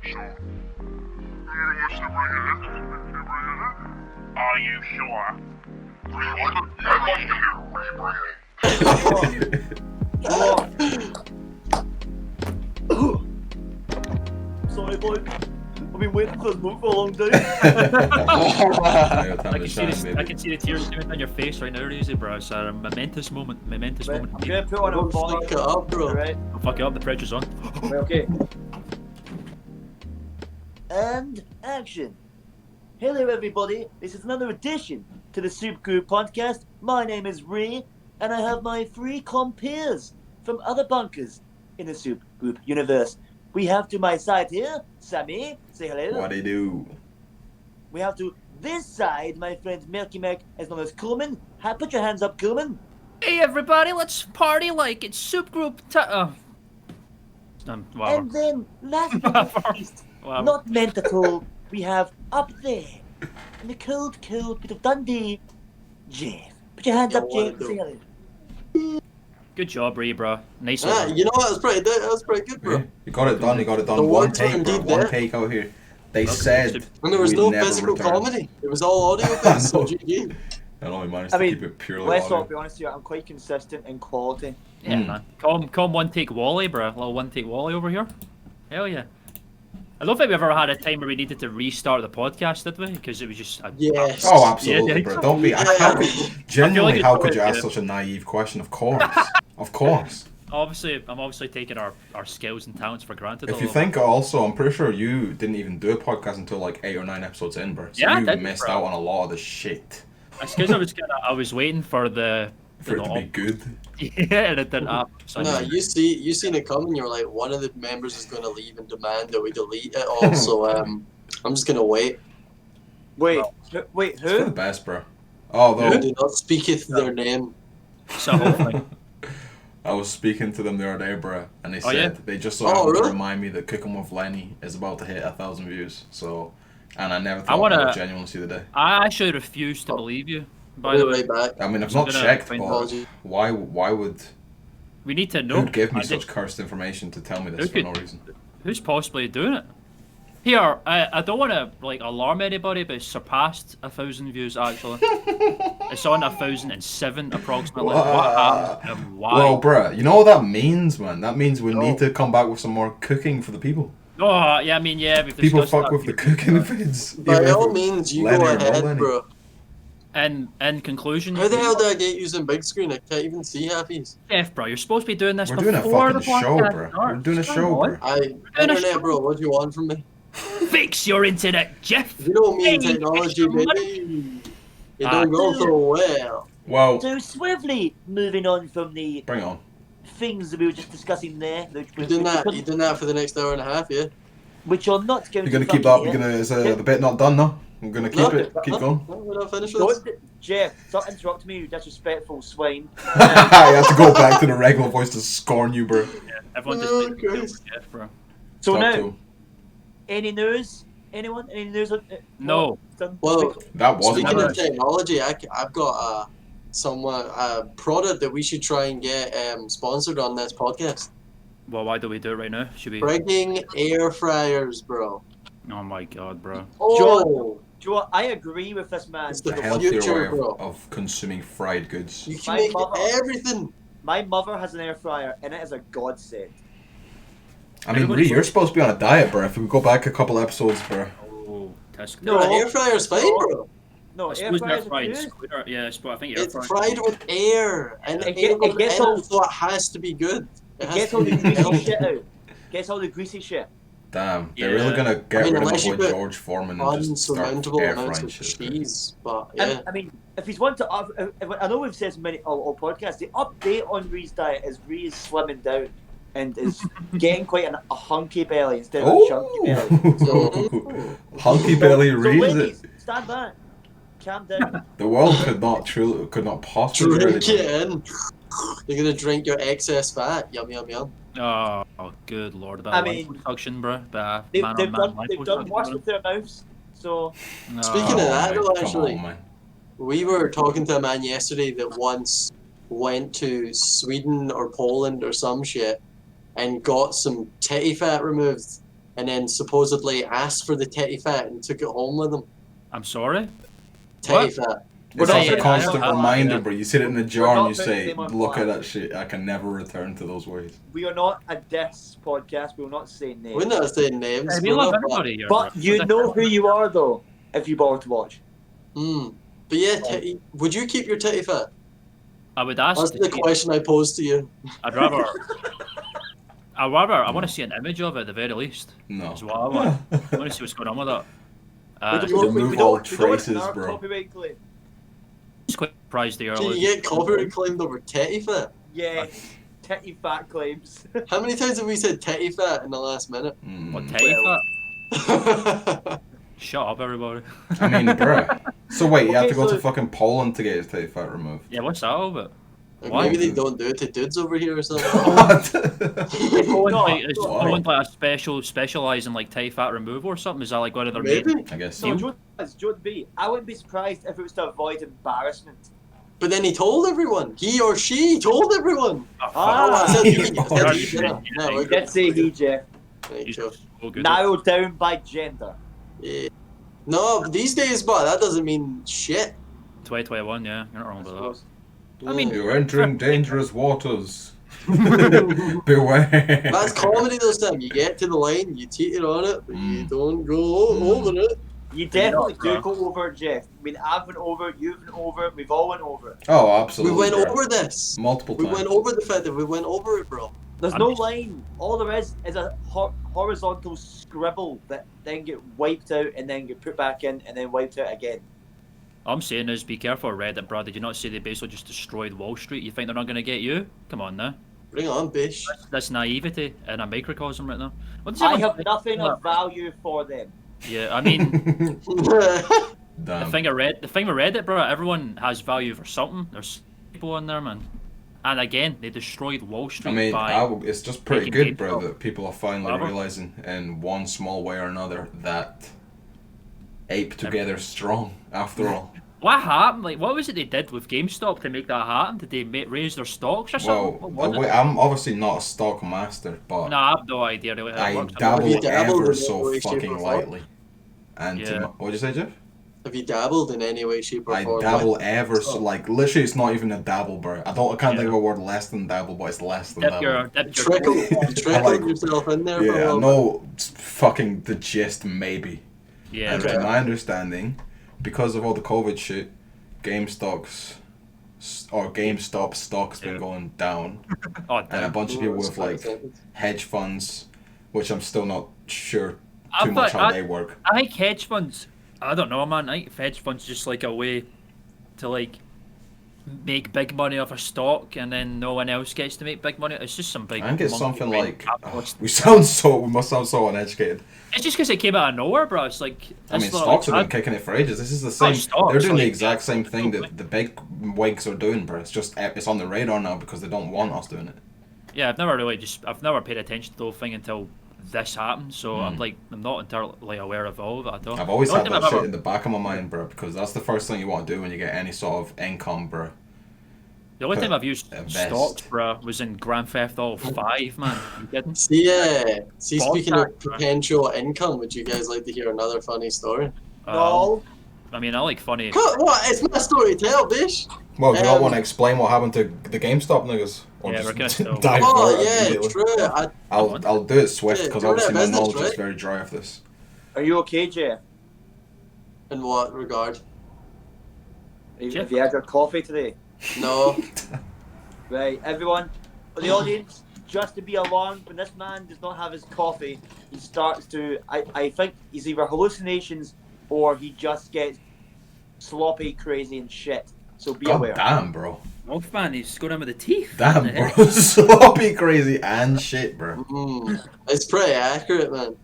Are you sure? Sorry, boy. I've been waiting for this moment for a long time. I can see the tears streaming on your face right now, Reezy, bro. It's a momentous moment. I'm gonna put on a volume. Fuck it up, bro. Right. I'll fuck it up, the pressure's on. Okay. And action. Hello, everybody. This is another edition to the Soop Groop podcast. My name is Ray, and I have my three compeers from other bunkers in the Soop Groop universe. We have to my side here, Sammy. Say hello. What they do? We have to this side, my friend Merky Merk, as known as Coolman. Put your hands up, Coolman. Hey, everybody, let's party like it's Soop Groop time. Wow. And then, last but not least, Wow. not meant at all, we have up there, in the cold bit of Dundee, Jeff. Put your hands up, Jeff. Say hello. Good job, Ray, bro. Nice Ah, one. you know what? That was pretty good, bro. Yeah, you got it done. You got it done. The One words were take, bro. indeed One there. take out here. They Welcome said. to- And there was we'd no never physical return. comedy. It was all audio based, so know. GG. I know we managed I to mean, keep it purely Let's audio. not be honest with you, I'm quite consistent in quality. Yeah, man. Call him one take Wally, bro. A little one take Wally over here. Hell yeah. I don't think we ever had a time where we needed to restart the podcast, did we? Because it was just. Yes. Oh, absolutely, Yeah. bro. Don't be. Yeah. Genuinely, it's how could you probably- ask such a naive question? Of course. Of course. I'm obviously taking our skills and talents for granted. a If you little think also, I'm pretty sure you didn't even do a podcast until like 8 or 9 episodes in, bro. So Yeah, I you did, missed bro. out on a lot of the shit. bit. It's because I was waiting for the. For it to be good. Yeah, and it didn't happen. So Nah, you seen it coming. You were like, one of the members is going to leave and demand that we delete it all. So I'm just gonna wait. Wait, Well, wait, It's for the who? best, bro. Although Do not speaketh their name. so hopefully. I was speaking to them the other day, bro, and they Oh, said yeah? they just so Oh, happened to really? remind me that Cooking with Lenny is about to hit 1,000 views. So, and I never I thought I wanna- would genuinely see the day. I actually refuse to believe you. By I'll the be way, right back. I mean, I've I'm not gonna checked, find but apology. why would we need to know. who'd give me I such did- cursed information to tell me Who this for could- no reason? Who's possibly doing it? Here, I don't want to like alarm anybody, but it's surpassed 1,000 views actually. It's on 1,007 approximately. What happened and why? Well, bruh, you know what that means, man? That means we need to come back with some more cooking for the people. Oh, yeah, I mean, yeah, we've People discussed fuck that. with the cooking vids. By even if all it- means, you Lenny go or no ahead, Lenny. bro. And in conclusion, How the hell did I get using big screen? I can't even see half these. Jeff, bro, you're supposed to be doing this We're doing a before fucking the show, podcast bro. We're starts. doing a Come show, on. bro. doing a Internet, show. bro, what do you want from me? Fix your internet, Jeff. You know me and Hey, technology, extra money. baby. It Ah. don't go so well. Well, So swiftly moving on from the bring it on. things that we were just discussing there, You done that for the next hour and a half, yeah? which you're not going You're gonna to keep fucking up. You're hear. gonna. Is the bit not done? No. I'm gonna keep it. Keep going. No, we're not finished with this. Don't, Jeff, stop interrupting me, you disrespectful swine. You have to go back to the regular voice to scorn you, bro. Yeah, everyone Oh, just Christ. Jeff, bro. So Talk now, to him. any news? Anyone? Any news? No. Done? Well, That wasn't speaking my of technology, I've got a product that we should try and get sponsored on this podcast. Well, why do we do it right now? Should we? Frigging air fryers, bro. Oh my god, bro. Oh, Do you know what? I agree with this man. It's a the healthier future, way bro. of consuming fried goods. You can My make mother- everything. My mother has an air fryer, and it is a godsend. I mean, Everybody- Ree, you're supposed to be on a diet, bro. If we go back a couple episodes, bro. Oh, that's good. No. An air fryer's fine, bro. No, I air suppose fryers they're are fried. good. Square- Yeah, I think air It's fryers- fried with air, and It air get- goes it gets in, all- so it has to be good. It It has gets to all the be greasy healthy. shit out. Gets all the greasy shit. Damn, they're Yeah. really gonna get I mean, rid of my unless you boy put George Foreman and just start Unsurmountable air amounts frying of shit. cheese, but yeah. And, I mean, if he's one to, I know we've said many all podcasts. The update on Ree's diet is Ree is slimming down and is getting quite a hunky belly instead of a chunky belly. Oh, hunky belly So Ree. ladies, stand back, calm down. The world could not possibly. Drink it in. You're gonna drink your excess fat. Yum yum yum. Oh, good lord. About I mean, liposuction, bro. They've, Man they've on man done they've done worse with their mouths. So No. Speaking of that, though, Come actually, on, man. we were talking to a man yesterday that once went to Sweden or Poland or some shit and got some titty fat removed and then supposedly asked for the titty fat and took it home with him. I'm sorry. Titty fat. We're It's not like a putting constant them on reminder, blast. bro. You sit it in the We're jar not and you putting say, them on look at blast. that shit. I can never return to those ways. We are not a diss podcast. We will not say names. We're not saying names. Hey, we we're love not everybody here. But bro. you know who you are, though, if you bother to watch. But yeah, titty, would you keep your titty fat? I would ask. That's to the see- question I posed to you. I'd rather. I want to see an image of it at the very least. No. That's what I want. I want to see what's going on with that. Remove all traces, our bro. Copyright claim. Just quite surprised the Can early. you get copyright claimed over titty fat? Yes, titty fat claims. How many times have we said titty fat in the last minute? What Mm. titty fat? Maybe Shut up, everybody. I mean, bruh. So wait, you have to Okay, go so- to fucking Poland to get his titty fat removed? Yeah, what's that all about? Why? they don't do it to dudes over here or something. What? Is no. Poland like a specialise in like titty fat removal or something? Is that like one of their Maybe. main? I guess No, so. Joe B. I wouldn't be surprised if it was to avoid embarrassment. But then he told everyone. He or she told everyone. Ah, I said he. I Oh, said he. shit. Yeah, we're good. let's say he, Jeff. Right, He's sure. so good. Narrowed down by gender. Yeah. No, but these days, but that doesn't mean shit. 2021, yeah, you're not wrong I about suppose. I mean- You're entering dangerous waters. Beware. That's comedy those times. You get to the line, you teeter on it, but you Mm. don't go over it. You definitely Yeah. do go over it, Jeff. I mean, I've been over it, you've been over it, we've all went over it. Oh, We absolutely. went bro. over this. Multiple We times. went over the fact that we went over it, bro. There's I'm no just- line. All there is a horizontal scribble that then get wiped out and then get put back in and then wiped out again. All I'm saying is be careful, Reddit, bro. Did you not say they basically just destroyed Wall Street? You think they're not going to get you? Come on now. Bring on, bish. That's naivety in a microcosm right now. What does I everyone have think? nothing of value for them. Yeah, I mean, Damn. the thing with Reddit, bro, everyone has value for something. There's people in there, man. And again, they destroyed Wall Street I mean, by. it's just pretty making good, bro, GameStop. that people are finally Whatever. realizing in one small way or another that ape together strong, after all. What happened? Like, what was it they did with GameStop to make that happen? Did they raise their stocks or something? Well, What was it? I'm obviously not a stock master, but No, I have no idea really how it I works. dabble Have you dabbled ever in so any way, shape, or fucking form? lightly. And Yeah. what'd you say, Jeff? Have you dabbled in any way, shape, or I form? dabble with- ever so like literally it's not even a dabble, bro. I can't think of a word less than dabble, but it's less than Dip dabble. your Trickle, you trickled like- yourself in there for a Yeah, I little bit. know fucking the gist maybe. Yeah, And right. to my understanding, because of all the COVID shit, GameStop stock's been Yeah. going down, Oh, and a damn. bunch of people with That's quite like sentence. hedge funds, which I'm still not sure I too much thought- how they work. I think hedge funds. I don't know, man. I think hedge funds just like a way to like make big money off a stock, and then no one else gets to make big money. It's just some big. I think it's monkey something brain like capitalist. we must sound so uneducated. It's just because it came out of nowhere, bro. It's like I mean, it's not stocks have like, been kicking it for ages. This is the same. stocks, They're doing the like, exact same thing that the big wigs are doing, bro. It's just it's on the radar now because they don't want us doing it. Yeah, I've never paid attention to the whole thing until this happened. So I'm not entirely aware of all of it at all. I've always The had only that thing shit I've in the back of my mind, bro, because that's the first thing you want to do when you get any sort of income, bro. The only time I've used Invest. stocks, bro, was in Grand Theft Auto 5, man. You kidding? See, Ball speaking of tax, man. potential income, would you guys like to hear another funny story? No. I mean, I like funny. What? It's my story to tell, bish. Well, do you not Um, want to explain what happened to the GameStop niggas? Or Yeah, we're just gonna still- dive Oh, right yeah, immediately? true. I'll do it swift Yeah, because do that obviously my business, knowledge is right? very dry of this. Are you okay, Jeff? In what regard? Jeff? Have you had your coffee today? No. Right, everyone, the audience, just to be alarmed, when this man does not have his coffee, he starts to, I think he's either hallucinations or he just gets sloppy, crazy, and shit. So be God aware. damn, bro. Wolfman, he's going in with the teeth. Damn, What the heck? bro. Sloppy, crazy, and shit, bro. It's pretty accurate, man.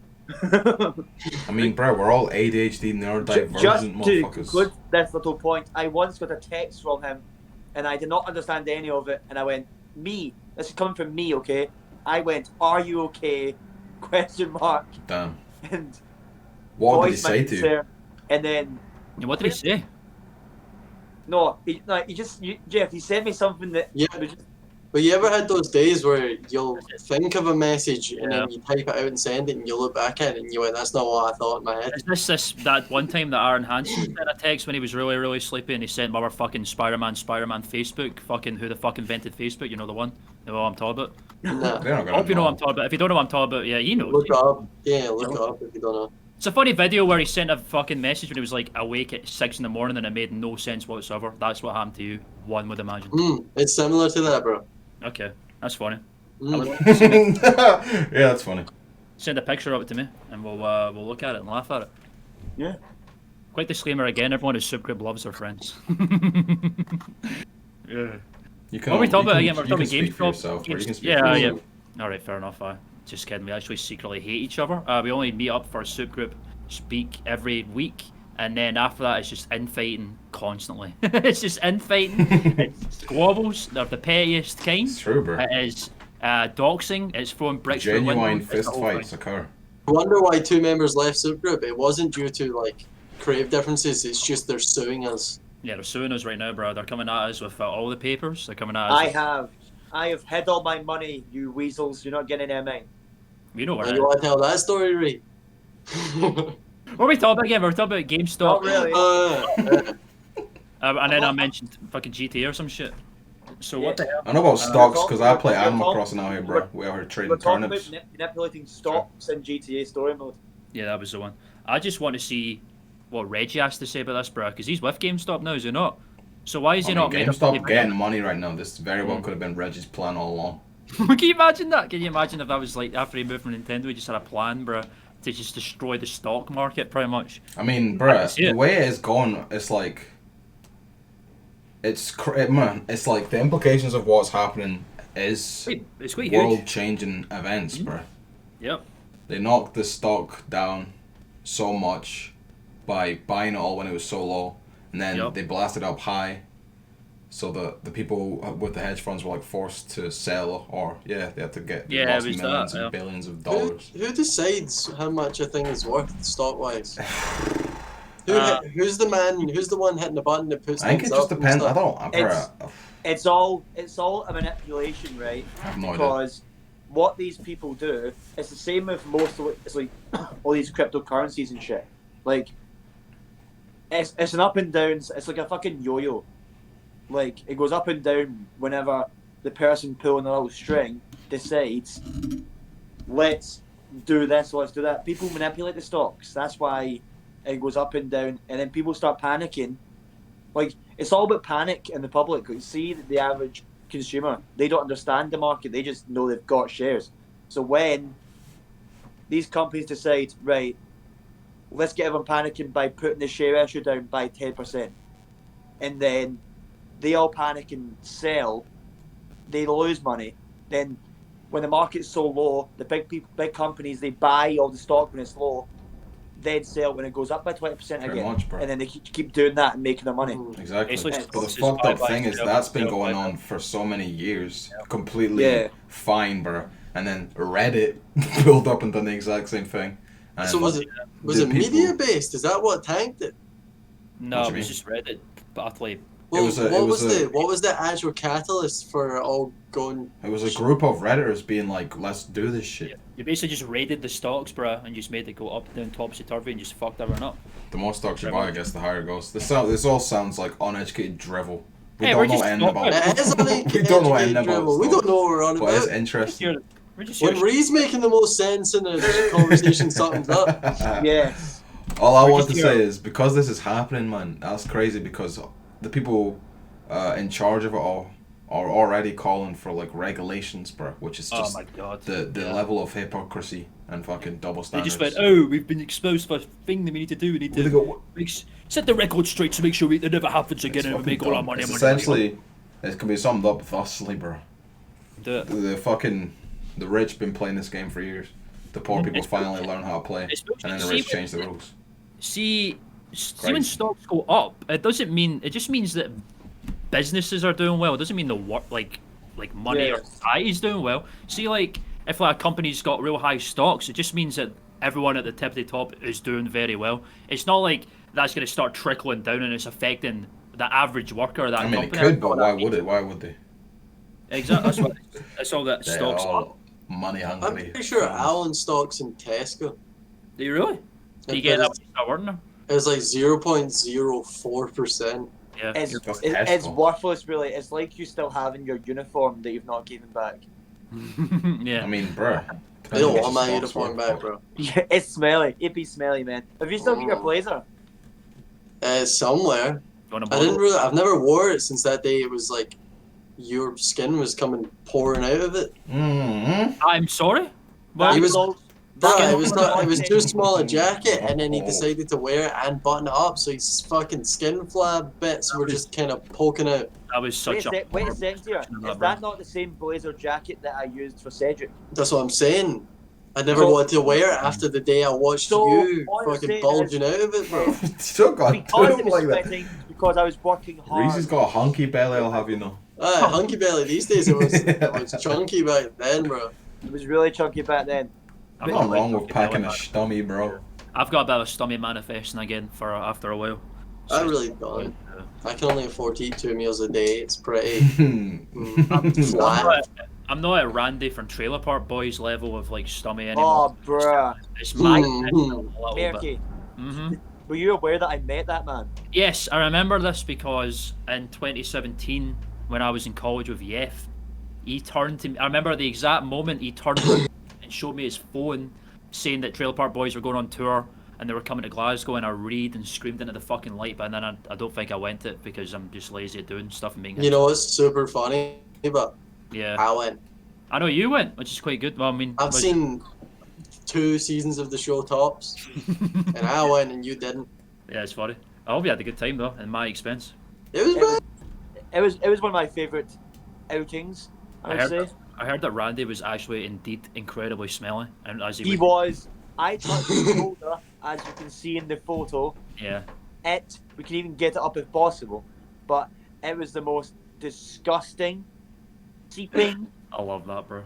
I mean, bro, we're all ADHD neurodivergent Just to motherfuckers. conclude this little point, I once got a text from him, and I did not understand any of it, and I went, me, this is coming from me, okay? I went, are you okay? Question mark. Damn. And What did he voiced my say to you? concern, and then Yeah, what did he say? no, he just Jeff. He sent me something that Yeah. was just, But you ever had those days where you'll think of a message and Yeah. then you type it out and send it and you look back at it and you went, that's not what I thought in my head. Is this that one time that Aaron Hansen sent a text when he was really, really sleepy and he sent motherfucking Spider-Man Facebook, fucking who the fuck invented Facebook, you know the one? You know what I'm talking about? Nah. They're not I gonna hope you know what I'm know. talking about. If you don't know what I'm talking about, yeah, you know. Look it up. Yeah, look it up if you don't know. It's a funny video where he sent a fucking message when he was like awake at 6 in the morning and it made no sense whatsoever. That's what happened to you, one would imagine. It's similar to that, bro. Okay, that's funny. Yeah, that's funny. Send a picture of it to me and we'll look at it and laugh at it. Yeah. Quick disclaimer again, everyone who Soop Groop loves their friends. Yeah. You can. What are we talking about you again? We're can talking speak for GameStop. yourself, or you can speak Yeah, for yeah. yourself. Alright, fair enough. Just kidding. We actually secretly hate each other. We only meet up for Soop Groop Speak every week, and then after that, it's just infighting constantly. It's just infighting. It's squabbles. They're the pettiest kind. It's true, bro. It is doxing. It's throwing bricks through Genuine windows. It's fist the whole fights thing. occur. I wonder why 2 members left Soop Group. It wasn't due to, like, creative differences. It's just they're suing us. Yeah, they're suing us right now, bro. They're coming at us with all the papers. They're coming at us. I have hid all my money, you weasels. You're not getting any. You know where And it you is. want to tell that story, Ray? What are we talking about again? We're talking about GameStop. Not really. And then I mentioned fucking GTA or some shit. So what the hell? I know about stocks talk- because I play we're Animal talk- Crossing out here, bro. We are We're trading talking turnips. about manipulating stocks in GTA story mode. Yeah, that was the one. I just want to see what Reggie has to say about this, bro, because he's with GameStop now, is he not? So why is he not made a GameStop bloody getting money right now. This very well could have been Reggie's plan all along. Can you imagine that? Can you imagine if that was like after he moved from Nintendo, he just had a plan, bro, to just destroy the stock market, pretty much. I mean, I bruh, can see the it. way it's going, it's like, man, it's like the implications of what's happening is It's quite huge. world-changing events, bruh. Yep. They knocked the stock down so much by buying it all when it was so low, and then Yep. they blasted up high. So the people with the hedge funds were like forced to sell, or they had to get Yeah, lost it was millions that, and yeah. billions of Who, dollars. who decides how much a thing is worth stock-wise? Uh, Who's the man? Who's the one hitting the button that puts I think it things just up and depends. I stuff? don't. It's all a manipulation, right? I have no idea. Because what these people do, it's the same with most of it. It's like all these cryptocurrencies and shit. Like, it's an up and downs. It's like a fucking yo-yo. Like, it goes up and down whenever the person pulling the little string decides, let's do this, let's do that. People manipulate the stocks. That's why it goes up and down, and then people start panicking. Like, it's all about panic in the public. You see the average consumer, they don't understand the market. They just know they've got shares. So when these companies decide, right, let's get everyone panicking by putting the share issue down by 10%, and then they all panic and sell, they lose money. Then when the market's so low, the big companies, they buy all the stock when it's low, then sell when it goes up by 20% Pretty again. much, bro. And then they keep doing that and making their money. Exactly. Basically, But the stocks is fucked up buy, thing is sell, that's been sell, going buy, on for so many years, completely Yeah. fine, bro. And then Reddit pulled up and done the exact same thing. And So was it the people- media based? Is that what tanked it? No, What it do you was mean? just Reddit, utterly. Well, was a- what it was was a- the actual catalyst for it all going? It was a group of Redditors being like, "Let's do this shit." You basically just raided the stocks, bro, and just made it go up, down, topsy-turvy, and just fucked everyone up. The more stocks you buy, I guess, the higher it goes. This all sounds like uneducated drivel. We Hey, don't we're know just anything talking about. It is We don't know anything about dribble. We don't know what we're on But it's about. interesting. We're just When here. Ree's making the most sense in a conversation, something's up. Yes. All I We're want to just say here. is because this is happening, man. That's crazy because the people in charge of it all are already calling for like regulations, bro. Which is Oh just my god. the Yeah. level of hypocrisy and fucking double They standards. just went, oh, we've been exposed for a thing that we need to do. We need They to go, set the record straight to make sure it never happens again and we make all our money. It's money, money, essentially, it can be summed up thusly, bro. money. Do it. The rich been playing this game for years. The poor people It's- finally learn how to play, it's- and then the see rich when- change the rules. See when Crazy. stocks go up, it doesn't mean, it just means that businesses are doing well. It doesn't mean the work, like money or Yes. society's doing well. See, like, if like a company's got real high stocks, it just means that everyone at the tip of the top is doing very well. It's not like that's going to start trickling down and it's affecting the average worker of that I mean, it company. could, but why would it? Why would they? Exactly. That's all that They're stocks. all money I'm hungry. pretty sure Alan stocks in Tesco. Do you really? Do you get that when you start working there? It was like 0.04%. Yeah. It's, That's it's Tesco. worthless, really. It's like you still having your uniform that you've not given back. Yeah. I mean, bruh. They don't want my uniform back, bro. Yeah, it's smelly. It'd be smelly, man. Have you still got your blazer? Somewhere. You wanna I didn't borrow? really. I've never wore it since that day. It was like your skin was coming pouring out of it. Mm-hmm. I'm sorry. Well, He was- Bro, That it was not. It was too small a skin- jacket, and then he decided to wear it and button it up, so his fucking skin flab bits were just kind of poking out. that was such Wait a second here. version of that, Is that not the same blazer jacket that I used for Cedric? That's what I'm saying. I never So- wanted to wear it after the day I watched So, you what I'm fucking saying bulging out of it, bro. Still got Because to it was like that. sweating, because I was working hard. Reese's got a hunky belly, I'll have you know. Hunky belly these days. It was chunky back then, bro. It was really chunky back then. I've Nothing got wrong like with packing a fucking stummy, bro. I've got a bit of a stomach manifesting again for after a while. I really don't. I can only afford to eat 2 meals a day. It's pretty flat. I'm not at Randy from Trailer Park Boys level of like stomach anymore. Oh, bruh. It's my Mhm. a little bit. Merky, hmm were you aware that I met that man? Yes, I remember this because in 2017, when I was in college with Yef, he turned to me. I remember the exact moment he turned around and showed me his phone, saying that Trailer Park Boys were going on tour and they were coming to Glasgow, and I read and screamed into the fucking light, but then I don't think I went it because I'm just lazy at doing stuff and being. You know what's super funny? But Yeah. I went. I know you went, which is quite good. Well, I mean, I've seen 2 seasons of the show tops, and I went and you didn't. Yeah, it's funny. I hope you had a good time though, at my expense. It was It bad. it was one of my favourite outings, I would say. I heard that Randy was actually indeed incredibly smelly, and as He was. I touched his shoulder, as you can see in the photo. Yeah. We can even get it up if possible, but it was the most disgusting, seeping I love that, bro.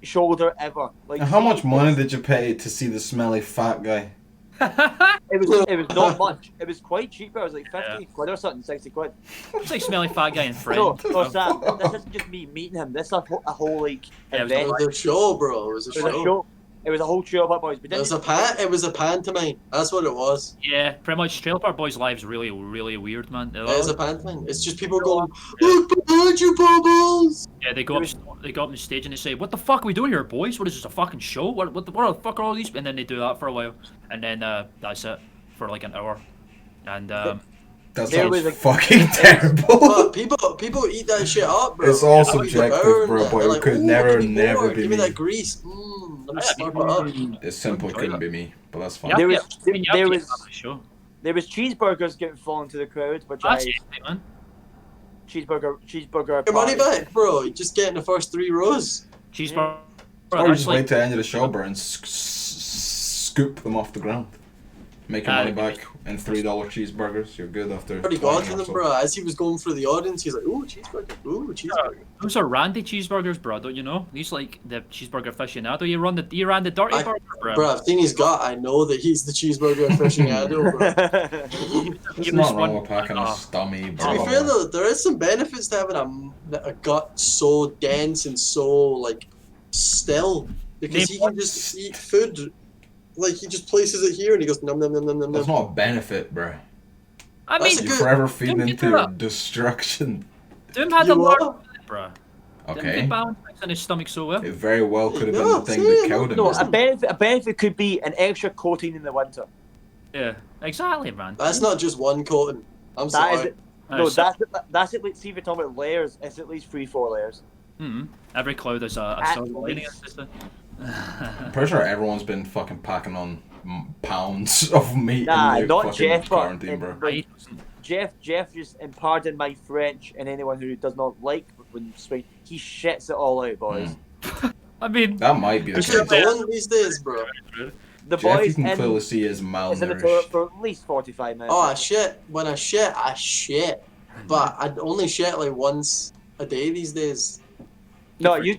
shoulder ever. Like, How much see, money did you pay to see the smelly fat guy? It was not much. It was quite cheap. It was like 50 quid or something, 60 quid. It's like smelly fat guy in Friends. No, Sam, this isn't just me meeting him. This is a whole like Yeah, it was It event. was a show, bro. It was a It was a show. show. It was a whole show about boys. But It was a pantomime. That's what it was. Yeah, pretty much. Trailer Park Boys' lives really, really weird, man. It is a pantomime. It's just people going, "Look behind you, bubbles." Yeah, they go up on the stage and they say, "What the fuck are we doing here, boys? What is this, a fucking show? What the fuck are all these?" And then they do that for a while, and then that's it for like an hour, and That There sounds was a- fucking terrible. But people eat that shit up, bro. It's all They like subjective, burn bro, it. but They're it like, could "Ooh, never, give me never more. be Give me me. that grease. Let me slurp it up. It simply couldn't be me, but that's fine. yeah, There yeah, was- I mean, you have there to was- get that show. there was cheeseburgers getting fallen to the crowd, which That's I it, man. cheeseburger. Your money party. back, bro. You just get in the first 3 rows. Cheeseburger. Or That's just like, wait to the end of the show, bro, and scoop them off the ground. Make your money back in $3 cheeseburgers. You're good after. Already 20 got to or them, so. bro. As he was going through the audience, he's like, "Ooh, cheeseburger. Ooh, cheeseburger." those are Randy cheeseburgers, bro. Don't you know? These like the cheeseburger aficionado. You ran the dirty I- burger, bro. Bro, I've seen his gut. I know that he's the cheeseburger aficionado, bro. There's Give not this wrong one- with packing a Oh. stummy, To bro. be fair though, there is some benefits to having a gut so dense and so like still, because he can just eat food, like he just places it here and he goes num num num num num That's num. not a benefit, bro. I mean, That's a You're good- forever feeding Don't into do your that. destruction. Doom had You a lot, what? bro. Didn't Okay. get balance in his stomach so well. It very well could have been No, the thing see, that killed him. No, isn't a benefit could be an extra coating in the winter. Yeah, exactly, man. That's not just one coating. I'm That is sorry. it. No, that's at least. See if you're talking about layers, it's at least 3-4 layers. Mm-hmm. Every cloud is a At silver lining. least. I'm pretty sure everyone's been fucking packing on pounds of meat Nah, in the not fucking Jeff, but quarantine, bro. like, Jeff just, and pardon my French, and anyone who does not like when speak, he shits it all out, boys. I mean, That might be the Actually, case. don't these days, bro. The Jeff, you boys can in, clearly see is is in the toilet malnourished. for at least 45 minutes. Oh, I shit. When I shit. But I only shit like once a day these days. no, you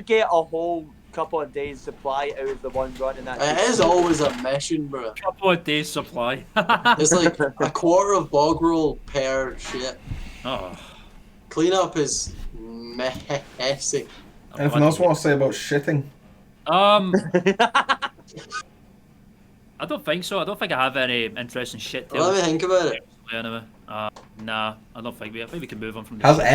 get a whole couple of days supply out of the one run, and that's It is always a mission, bro. couple of days supply. It's like a quarter of bog roll per shit. Oh, Cleanup is messy. Anything else you want to say about shitting? I don't think so. I don't think I have any interesting shit to Let me think about it. anyway. Nah, I don't think we. I think we can move on from this. Has shit.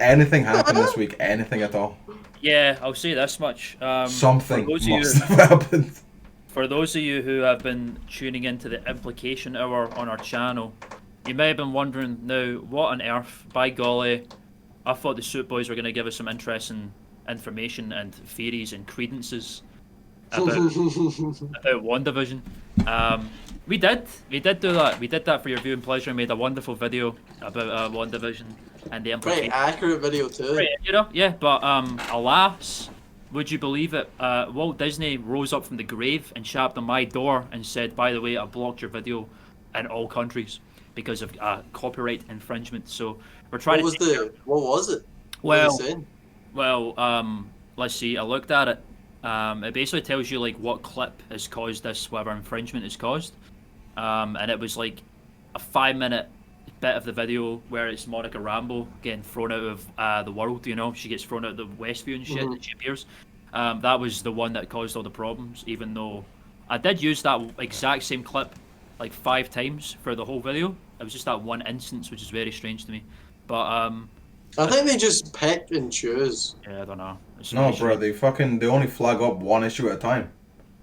anything happened this week? Anything at all? Yeah, I'll say this much. Something for those of must you, have happened. For those of you who have been tuning into the Implication Hour on our channel, you may have been wondering now, what on earth? By golly, I thought the Soup Boys were going to give us some interesting information and theories and credences about WandaVision. We did do that. We did that for your viewing pleasure. Made a wonderful video about WandaVision and the Pretty implications. accurate video too. Right, you know, yeah, but alas, would you believe it? Walt Disney rose up from the grave and sharped on my door and said, "By the way, I blocked your video in all countries because of copyright infringement." So we're trying What was it? What was it Well, saying? let's see. I looked at it. It basically tells you like what clip has caused this, whatever infringement has caused. And it was like a 5-minute bit of the video where it's Monica Rambeau getting thrown out of the world. You know, she gets thrown out of the Westview and shit, and she appears. That was the one that caused all the problems. Even though I did use that exact same clip like 5 times for the whole video. It was just that one instance, which is very strange to me. But I think they just pick and choose. yeah, I don't know. It's No, very bro, strange. they only flag up one issue at a time.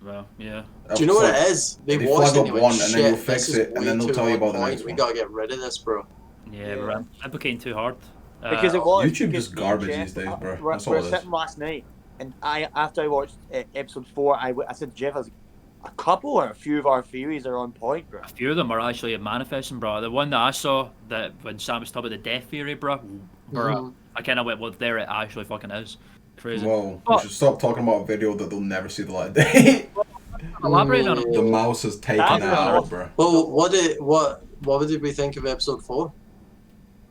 Well, yeah. Do you know what it is? They They watched flag it up and they one went, and then you'll "Shit, fix this is it, and way then they'll too tell you on about the point. next We one." gotta get rid of this, bro." Yeah, we're advocating too hard. Because it was. YouTube because just me and garbage Jeff, these days, bro. We're, That's all we're it is. sitting last night, and after I watched episode 4, I said to Jeff, I was like, a couple or a few of our theories are on point, bro. A few of them are actually manifesting, bro. The one that I saw, that when Sam was talking about the death theory, bro, I kind of went, well, there it actually fucking is. Crazy. Well, we But- should stop talking about a video that they'll never see the light of day. Elaborate on it. The mouse has taken that out, bro. Well, what did we think of episode 4?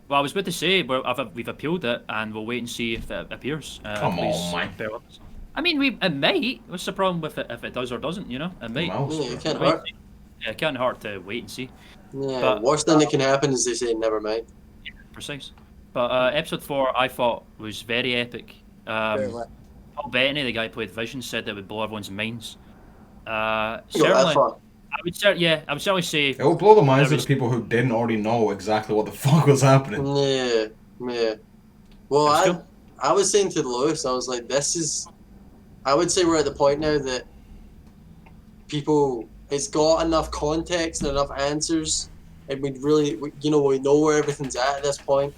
Well, I was about to say, we've appealed it, and we'll wait and see if it appears. Come on, man. bear with us. I mean, it might. What's the problem with it if it does or doesn't? You know, it might. Mouse, Yeah, it bro. can't hurt. Yeah, it can't hurt to wait and see. Yeah, But- worst thing that can happen is they say never mind. Precise. But episode 4, I thought was very epic. Very well. Paul Bettany, the guy who played Vision, said that it would blow everyone's minds. You got that Certainly, far. I would certainly say. It will blow the minds There of is- the people who didn't already know exactly what the fuck was happening. Yeah, yeah. Well, That's cool. I was saying to Lewis, I was like, I would say we're at the point now that it's got enough context and enough answers, and we know where everything's at this point,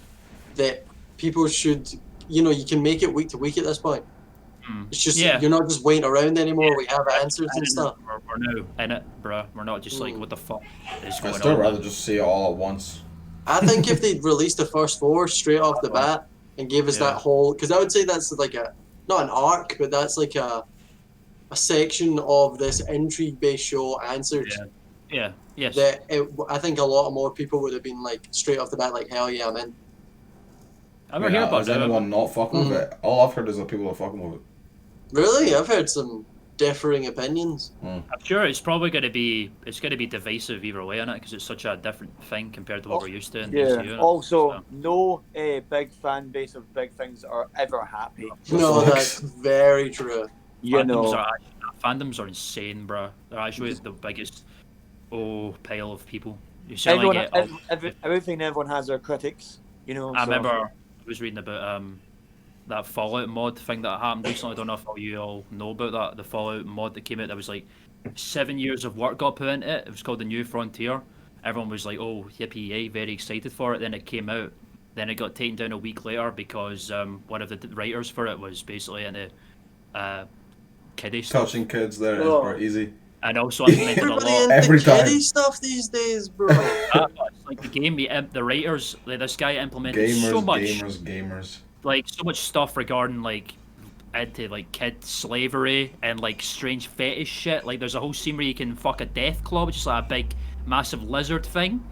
that people should, you can make it week to week at this point. It's just, you're not just waiting around anymore, we have answers and stuff. We're now in it, bruh. We're not just like, what the fuck is going I'd on? still rather just see it all at once. I think if they'd released the first 4 straight off the bat and gave us that whole, because I would say that's like not an arc, but that's like a section of this intrigue-based show answered. Yeah, yes. That I think a lot more people would have been like straight off the bat, like, hell yeah, I'm in. I'm not here about Is anyone not fucking with it? All I've heard is that people are fucking with it. Really, I've heard some differing opinions. I'm sure it's probably going to be divisive either way on it because it's such a different thing compared to what we're used to in DCU, Yeah. innit? Also, So, no big fan base of big things are ever happy. No, fuck? that's very true. You know. fandoms are insane, bro. They're actually the biggest pile of people. You certainly Everyone, get. everything, everyone has their critics. You know. I so- remember I was reading about that Fallout mod thing that happened recently. I don't know if all you all know about that. The Fallout mod that came out, that was like 7 years of work got put into it. It was called The New Frontier. Everyone was like, oh, yippee yay, very excited for it. Then it came out. Then it got taken down a week later because one of the writers for it was basically into kiddie stuff. Touching kids, there it is, bro. Easy. And also implemented a Everybody lot. into Every time. kiddie stuff these days, bro. It's like the game, the writers, this guy implemented so much. Gamers. Like so much stuff regarding like into like kid slavery and like strange fetish shit. Like there's a whole scene where you can fuck a death claw, which is like a big massive lizard thing.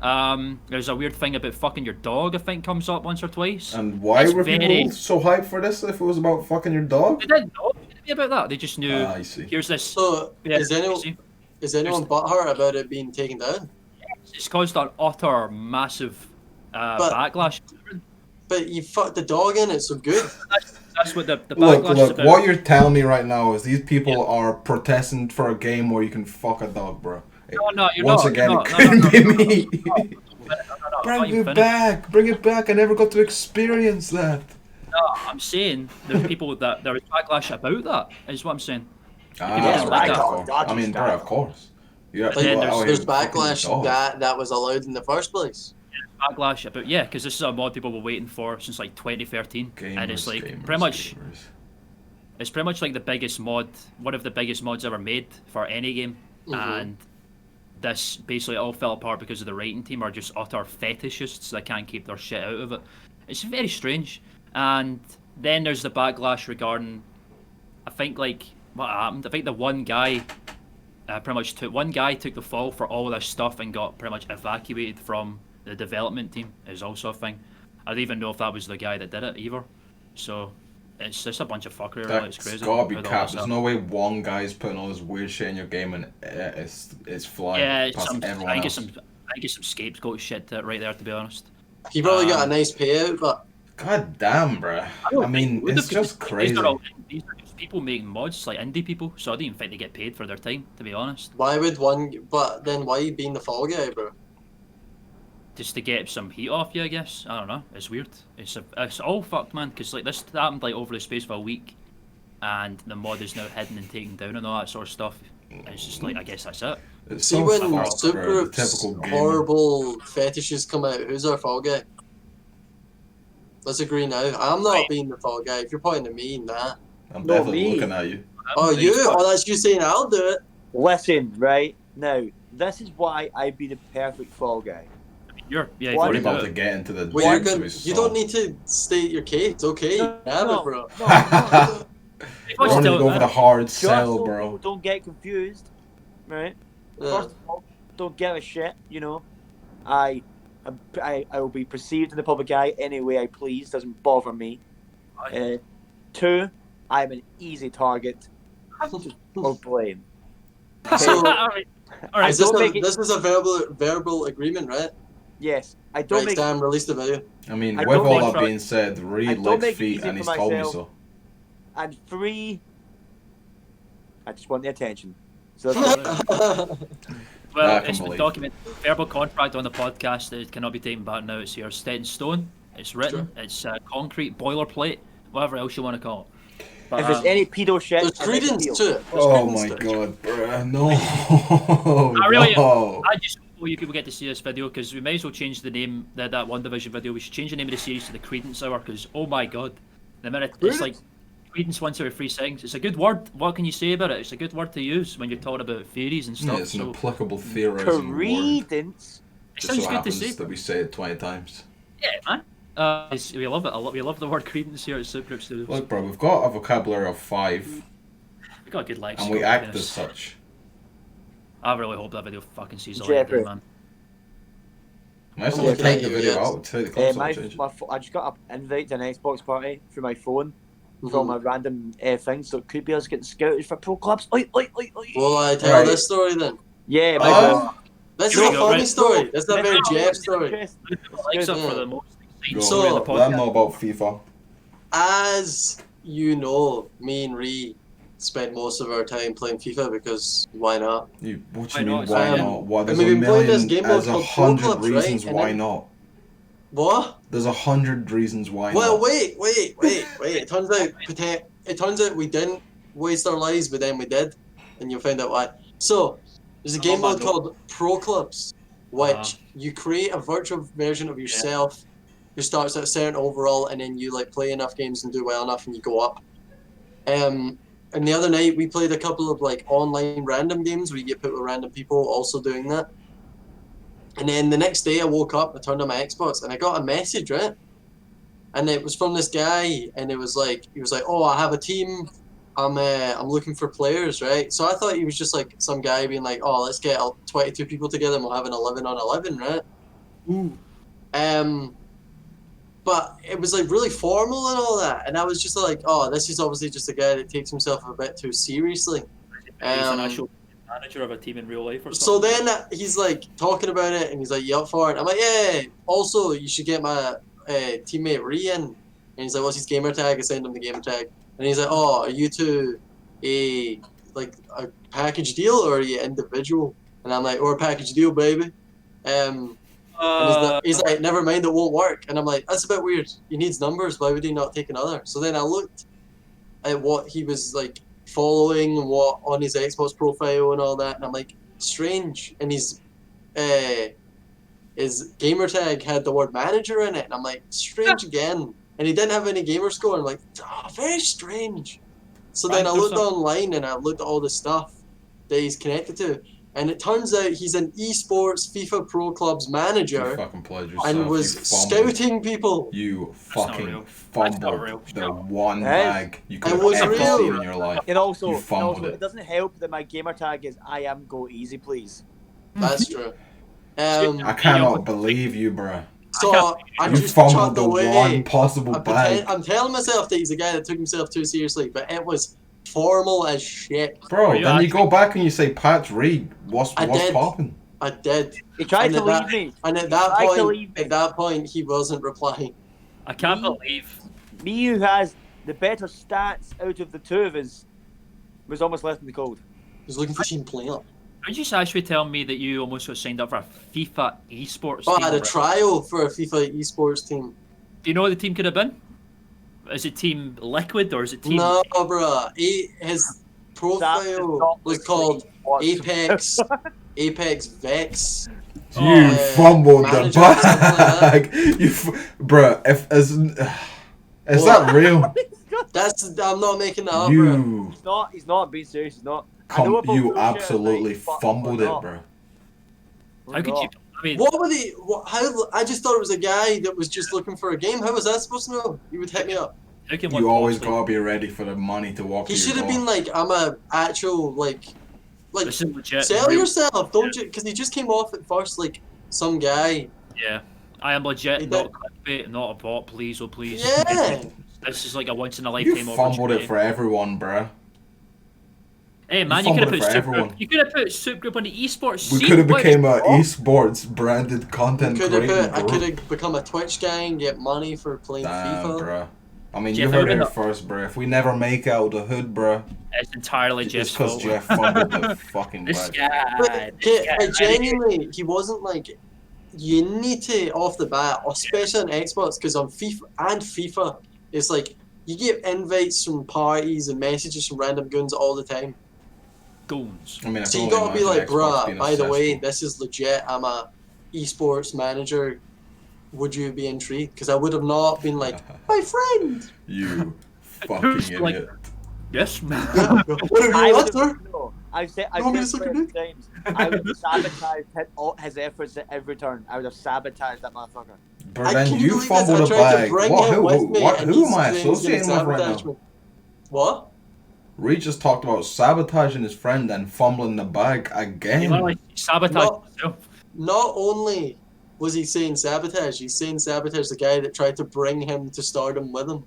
There's a weird thing about fucking your dog, I think, comes up once or twice. And why It's were very- people so hyped for this if it was about fucking your dog? They didn't know anything about that. They just knew. I see. Here's this. So, Yeah, is anyone butthurt about it being taken down? It's caused an utter massive backlash. but you fucked the dog in it, so good. That's what the Look, backlash is look. about. What you're telling me right now is these people are protesting for a game where you can fuck a dog, bro. No, you're Once not. again, You're it not. couldn't be me. I'm Bring not it even finished. back. Bring it back. I never got to experience that. No, I'm saying there's people that there is backlash about that. Is what I'm saying. Ah, Yeah, right, like of that. course. I mean, bro, of course. Yeah, But then people out here There's fucking backlash dogs. that was allowed in the first place. Backlash about because this is a mod people were waiting for since like 2013, and it's like Gamers, pretty much gamers. it's pretty much like the biggest mod, one of the biggest mods ever made for any game, Mhm. and this basically all fell apart because of the writing team are just utter fetishists that can't keep their shit out of it. It's very strange, and then there's the backlash regarding, I think like what happened. I think the one guy. Took the fall for all this stuff and got pretty much evacuated from the development team is also a thing. I don't even know if that was the guy that did it either. So it's just a bunch of fuckery. Really. It's That's crazy. gotta be with all capped. this There's stuff. no way one guy's putting all this weird shit in your game and it's flying Yeah, it's past some, everyone I think it's else. some scapegoat shit right there, to be honest. He probably got a Um, nice payout, but God damn, bruh. don't I think mean, they would it's have, 'cause just crazy. These are just people making mods, like indie people, so I don't even think they get paid for their time, to be honest. why would one? But then why being the fall guy, bro? Just to get some heat off you, I guess. I don't know. It's weird. It's all fucked, man. Because like this happened like over the space of a week, and the mod is now hidden and taken down and all that sort of stuff. And it's just like I guess that's it. It's See so when fucked, Soop bro. The Group's typical gamer. horrible fetishes come out, who's our fall guy? Let's agree now. I'm not being the fall guy. If you're pointing at me, nah. I'm No, definitely me. looking at you. Oh, you? Oh, that's you saying I'll do it. Listen, right now, this is why I'd be the perfect fall guy. You're yeah. What? You've We're got about to to do it. get into the Well, you're depths of good. his You soul. don't need to state your case. Okay, No, have no, it, bro. No, If I We're only still- go for the hard Just sell, so bro. people don't get confused, right? Yeah. First of all, don't give a shit. You know, I will be perceived in the public eye any way I please. Doesn't bother me. Two, I'm an easy target of blame. So, all right. All right. is this, don't make it- this is a verbal agreement, right? Yes, I don't Right, make. Sam, release the video. I mean, I with don't all make- that being said, I Reed don't likes make it feet easy and he's for told me myself. so. And three, I just want the attention. So that's Well, I can it's been believe. documented. Verbal contract on the podcast. It cannot be taken back now. It's here, set in stone. It's written. It's concrete, boilerplate, whatever else you want to call it. But, if there's any pedo shit, There's I make a credence deal. to it. There's Oh credence my to it. god, bruh. No. really- no. I just hope you people get to see this video because we might as well change the name. That One Division video. We should change the name of the series to the Credence Hour because oh my god, the minute it's like Credence once every 3 seconds. It's a good word. What can you say about it? It's a good word to use when you're talking about theories and Yeah, stuff. it's an So applicable theorizing word. Credence. it Just sounds so good to happens say. that we say it 20 times. Yeah, man. We love it. We love the word Credence here at Soop Groop Studios. Look, bro, we've got a vocabulary of 5, We got a good legs. and we act as such. I really hope that video fucking sees all right, Jeffrey. man. Might as I'm well looking take at the you, video yes. out, take the console My, change. I just got an invite to an Xbox party through my phone Mhm. from a random thing, so it could be us getting scouted for pro clubs. Oi, oi, oi, oi. Will I tell Right. this story then? Yeah, Oh, This Here is we a go, funny right. story. This is a very Let's go. Jeff story. Legs up good. for the most exciting go. story of the So- Let them podcast. know about FIFA. As you know, me and Ree spend most of our time playing FIFA because why not? What do Why you mean, not? why Um, not? What, and there's we've a been playing this million, game mode there's a called Pro 100 Clubs, right? reasons And why then- not. What? There's 100 reasons why Well, not. wait. It turns out we didn't waste our lives, but then we did, and you'll find out why. So, there's a I'm game on my mode note. called Pro Clubs, which Uh-huh. you create a virtual version of yourself who starts at a certain overall, and then you like play enough games and do well enough, and you go up. And the other night we played a couple of like online random games where you get put with random people also doing that. And then the next day I woke up, I turned on my Xbox, and I got a message, right? And it was from this guy, and he was like, "Oh, I have a team. I'm looking for players, right?" So I thought he was just like some guy being like, "Oh, let's get 22 people together, and we'll have an 11-on-11, right?" But it was like really formal and all that, and I was just like, "Oh, this is obviously just a guy that takes himself a bit too seriously." He's an actual manager of a team in real life or So something. then he's like talking about it, and he's like, "You up for it?" I'm like, "Yeah. Also, you should get my teammate Rian, and he's like, "What's his gamer tag?" I send him the gamer tag, and he's like, "Oh, are you two a package deal or are you individual?" And I'm like, "Or a package deal, baby." And he's like, "Never mind, it won't work." And I'm like, "That's a bit weird. He needs numbers. Why would he not take another?" So then I looked at what he was like following, what on his Xbox profile and all that, and I'm like, strange. And his gamer tag had the word manager in it, and I'm like, strange again. And he didn't have any gamer score. I'm like, oh, very strange. So then I looked online and I looked at all the stuff that he's connected to, and it turns out he's an esports FIFA Pro Club's manager. You fucking played yourself. And was scouting people. You fucking fumbled the one bag you could It have was ever real. seen in your life. And also, You fumbled it it. doesn't help that my gamer tag is I am go easy, please. That's true. I cannot believe you, bruh. So I You just fumbled chucked the away. one possible bag. I'm telling myself that he's a guy that took himself too seriously, but it was formal as shit. Bro, then you go back and you say, Patch Reed, what's did. popping? I did. He tried And to at leave that- me. And at He that tried to point, leave me. he wasn't replying. I can't believe. Me, who has the better stats out of the two of us, was almost left in the cold. He was looking for team player. Are you just actually telling me that you almost got signed up for a FIFA esports Oh, team? I had a right? trial for a FIFA esports team. Do you know what the team could have been? Is it Team Liquid or is it Team? No, bruh. His profile was called Apex Vex. You fumbled the manager or something like bag. Bruh, is that real? I'm not making that up, bruh. You, He's not being serious. He's not. I know about you bullshit, absolutely like, but fumbled we're it, not. bruh. We're How could you? not. I mean, What were they? How? I just thought it was a guy that was just looking for a game. How was I supposed to know? You would hit me up. how can one You always possibly- gotta be ready for the money to walk He to should your have been door. like, I'm a actual like This is legit. sell real- yourself, don't you? Because he just came off at first like some guy. Yeah, I am legit, He not did. clickbait, not a bot. Please, oh please. Yeah. This is like a once in a You lifetime fumbled opportunity. it for everyone, bruh. Hey man, You you could have fumbled put it for Soop everyone. Group. You could have put Soop Group on the esports We scene. could have What? became a esports branded content creator. I could have become a Twitch guy and get money for playing Damn, FIFA. bruh. I mean, Jeff, you heard I it would- first, bruh. If we never make it out of the hood, bruh, It's entirely it's Jeff's because fault. Jeff fumbled the fucking This bag. guy. But this guy, genuinely, he wasn't like you need to off the bat, especially on Xbox, because on FIFA, it's like you get invites from parties and messages from random goons all the time. Goons. I mean, I So can you only gotta be imagine like, Xbox bruh, being by the way, accessible. this is legit. I'm a esports manager. Would you be intrigued? Because I would have not been like, my friend. You fucking Who's like- idiot. Yes, man. What are I you would after? have, no, I've said You want me to said suck your many dick? times. I would have sabotaged his efforts at every turn. I would have sabotaged that motherfucker. But I then can you believe this. fumbled I a tried to bag. bring What? him Who? with me, and Who he's am I saying he's gonna associating with right sabotage now? me. What? Reed just talked about sabotaging his friend and fumbling the bag You again. literally sabotage No. yourself. Not only was he saying sabotage, he's saying sabotage the guy that tried to bring him to stardom with him.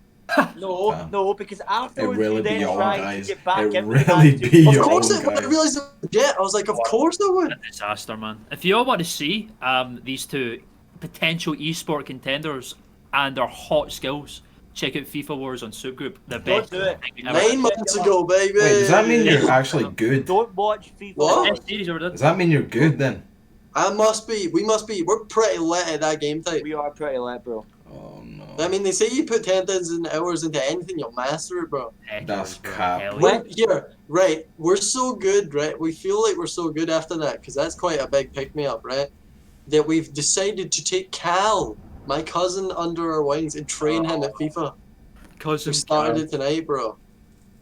No, Damn. no, because afterwards really you be then your own tried guys. to get back It into really the match. be Of your course own it would. I guys. realized it was legit. I was like, of course it would. A disaster, man. If you all want to see these two potential esport contenders and their hot skills, check out FIFA Wars on Soop Group. The Don't best do it. thing ever. 9 months ago, baby. Wait, does that mean you're actually good? Don't watch FIFA. What? Best series ever did. Does that mean you're good then? We must be. We're pretty lit at that game type. We are pretty lit, bro. Oh no. I mean, they say you put 10,000 hours into anything, you'll master it, bro. Heck, That's bro. cap. Hell We're, here, right, we're so good, right? We feel like we're so good after that, because that's quite a big pick-me-up, right? That we've decided to take Cal, my cousin, under our wings and train him at FIFA. Cousin We started Cal. it tonight, bro.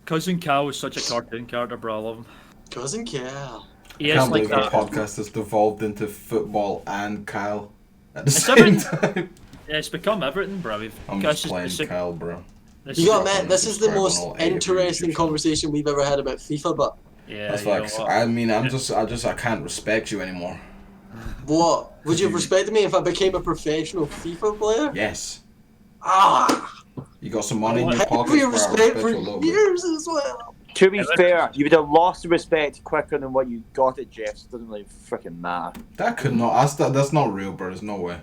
Cousin Cal is such a cartoon character, bro. I love him. Cousin Cal. He I is can't like believe the that. podcast has devolved into football and Kyle at the It's same everything. time. Yeah, it's become everything, bro. I'm Guys, just playing this is- Kyle, bro. this You is- got man, this is the Subscribe on most all 8 of your interesting YouTube conversation we've ever had about FIFA, but Yeah, That's you know like, what? I mean, I can't respect you anymore. what? Would you have respected me if I became a professional FIFA player? Yes. Ah! You got some money in your I pocket have your for our respect for respect a little bit. years as well. To be fair, you would have lost the respect quicker than what you got it, Jeff. So it doesn't really freaking matter. That could not. That's not real, bro. There's no way.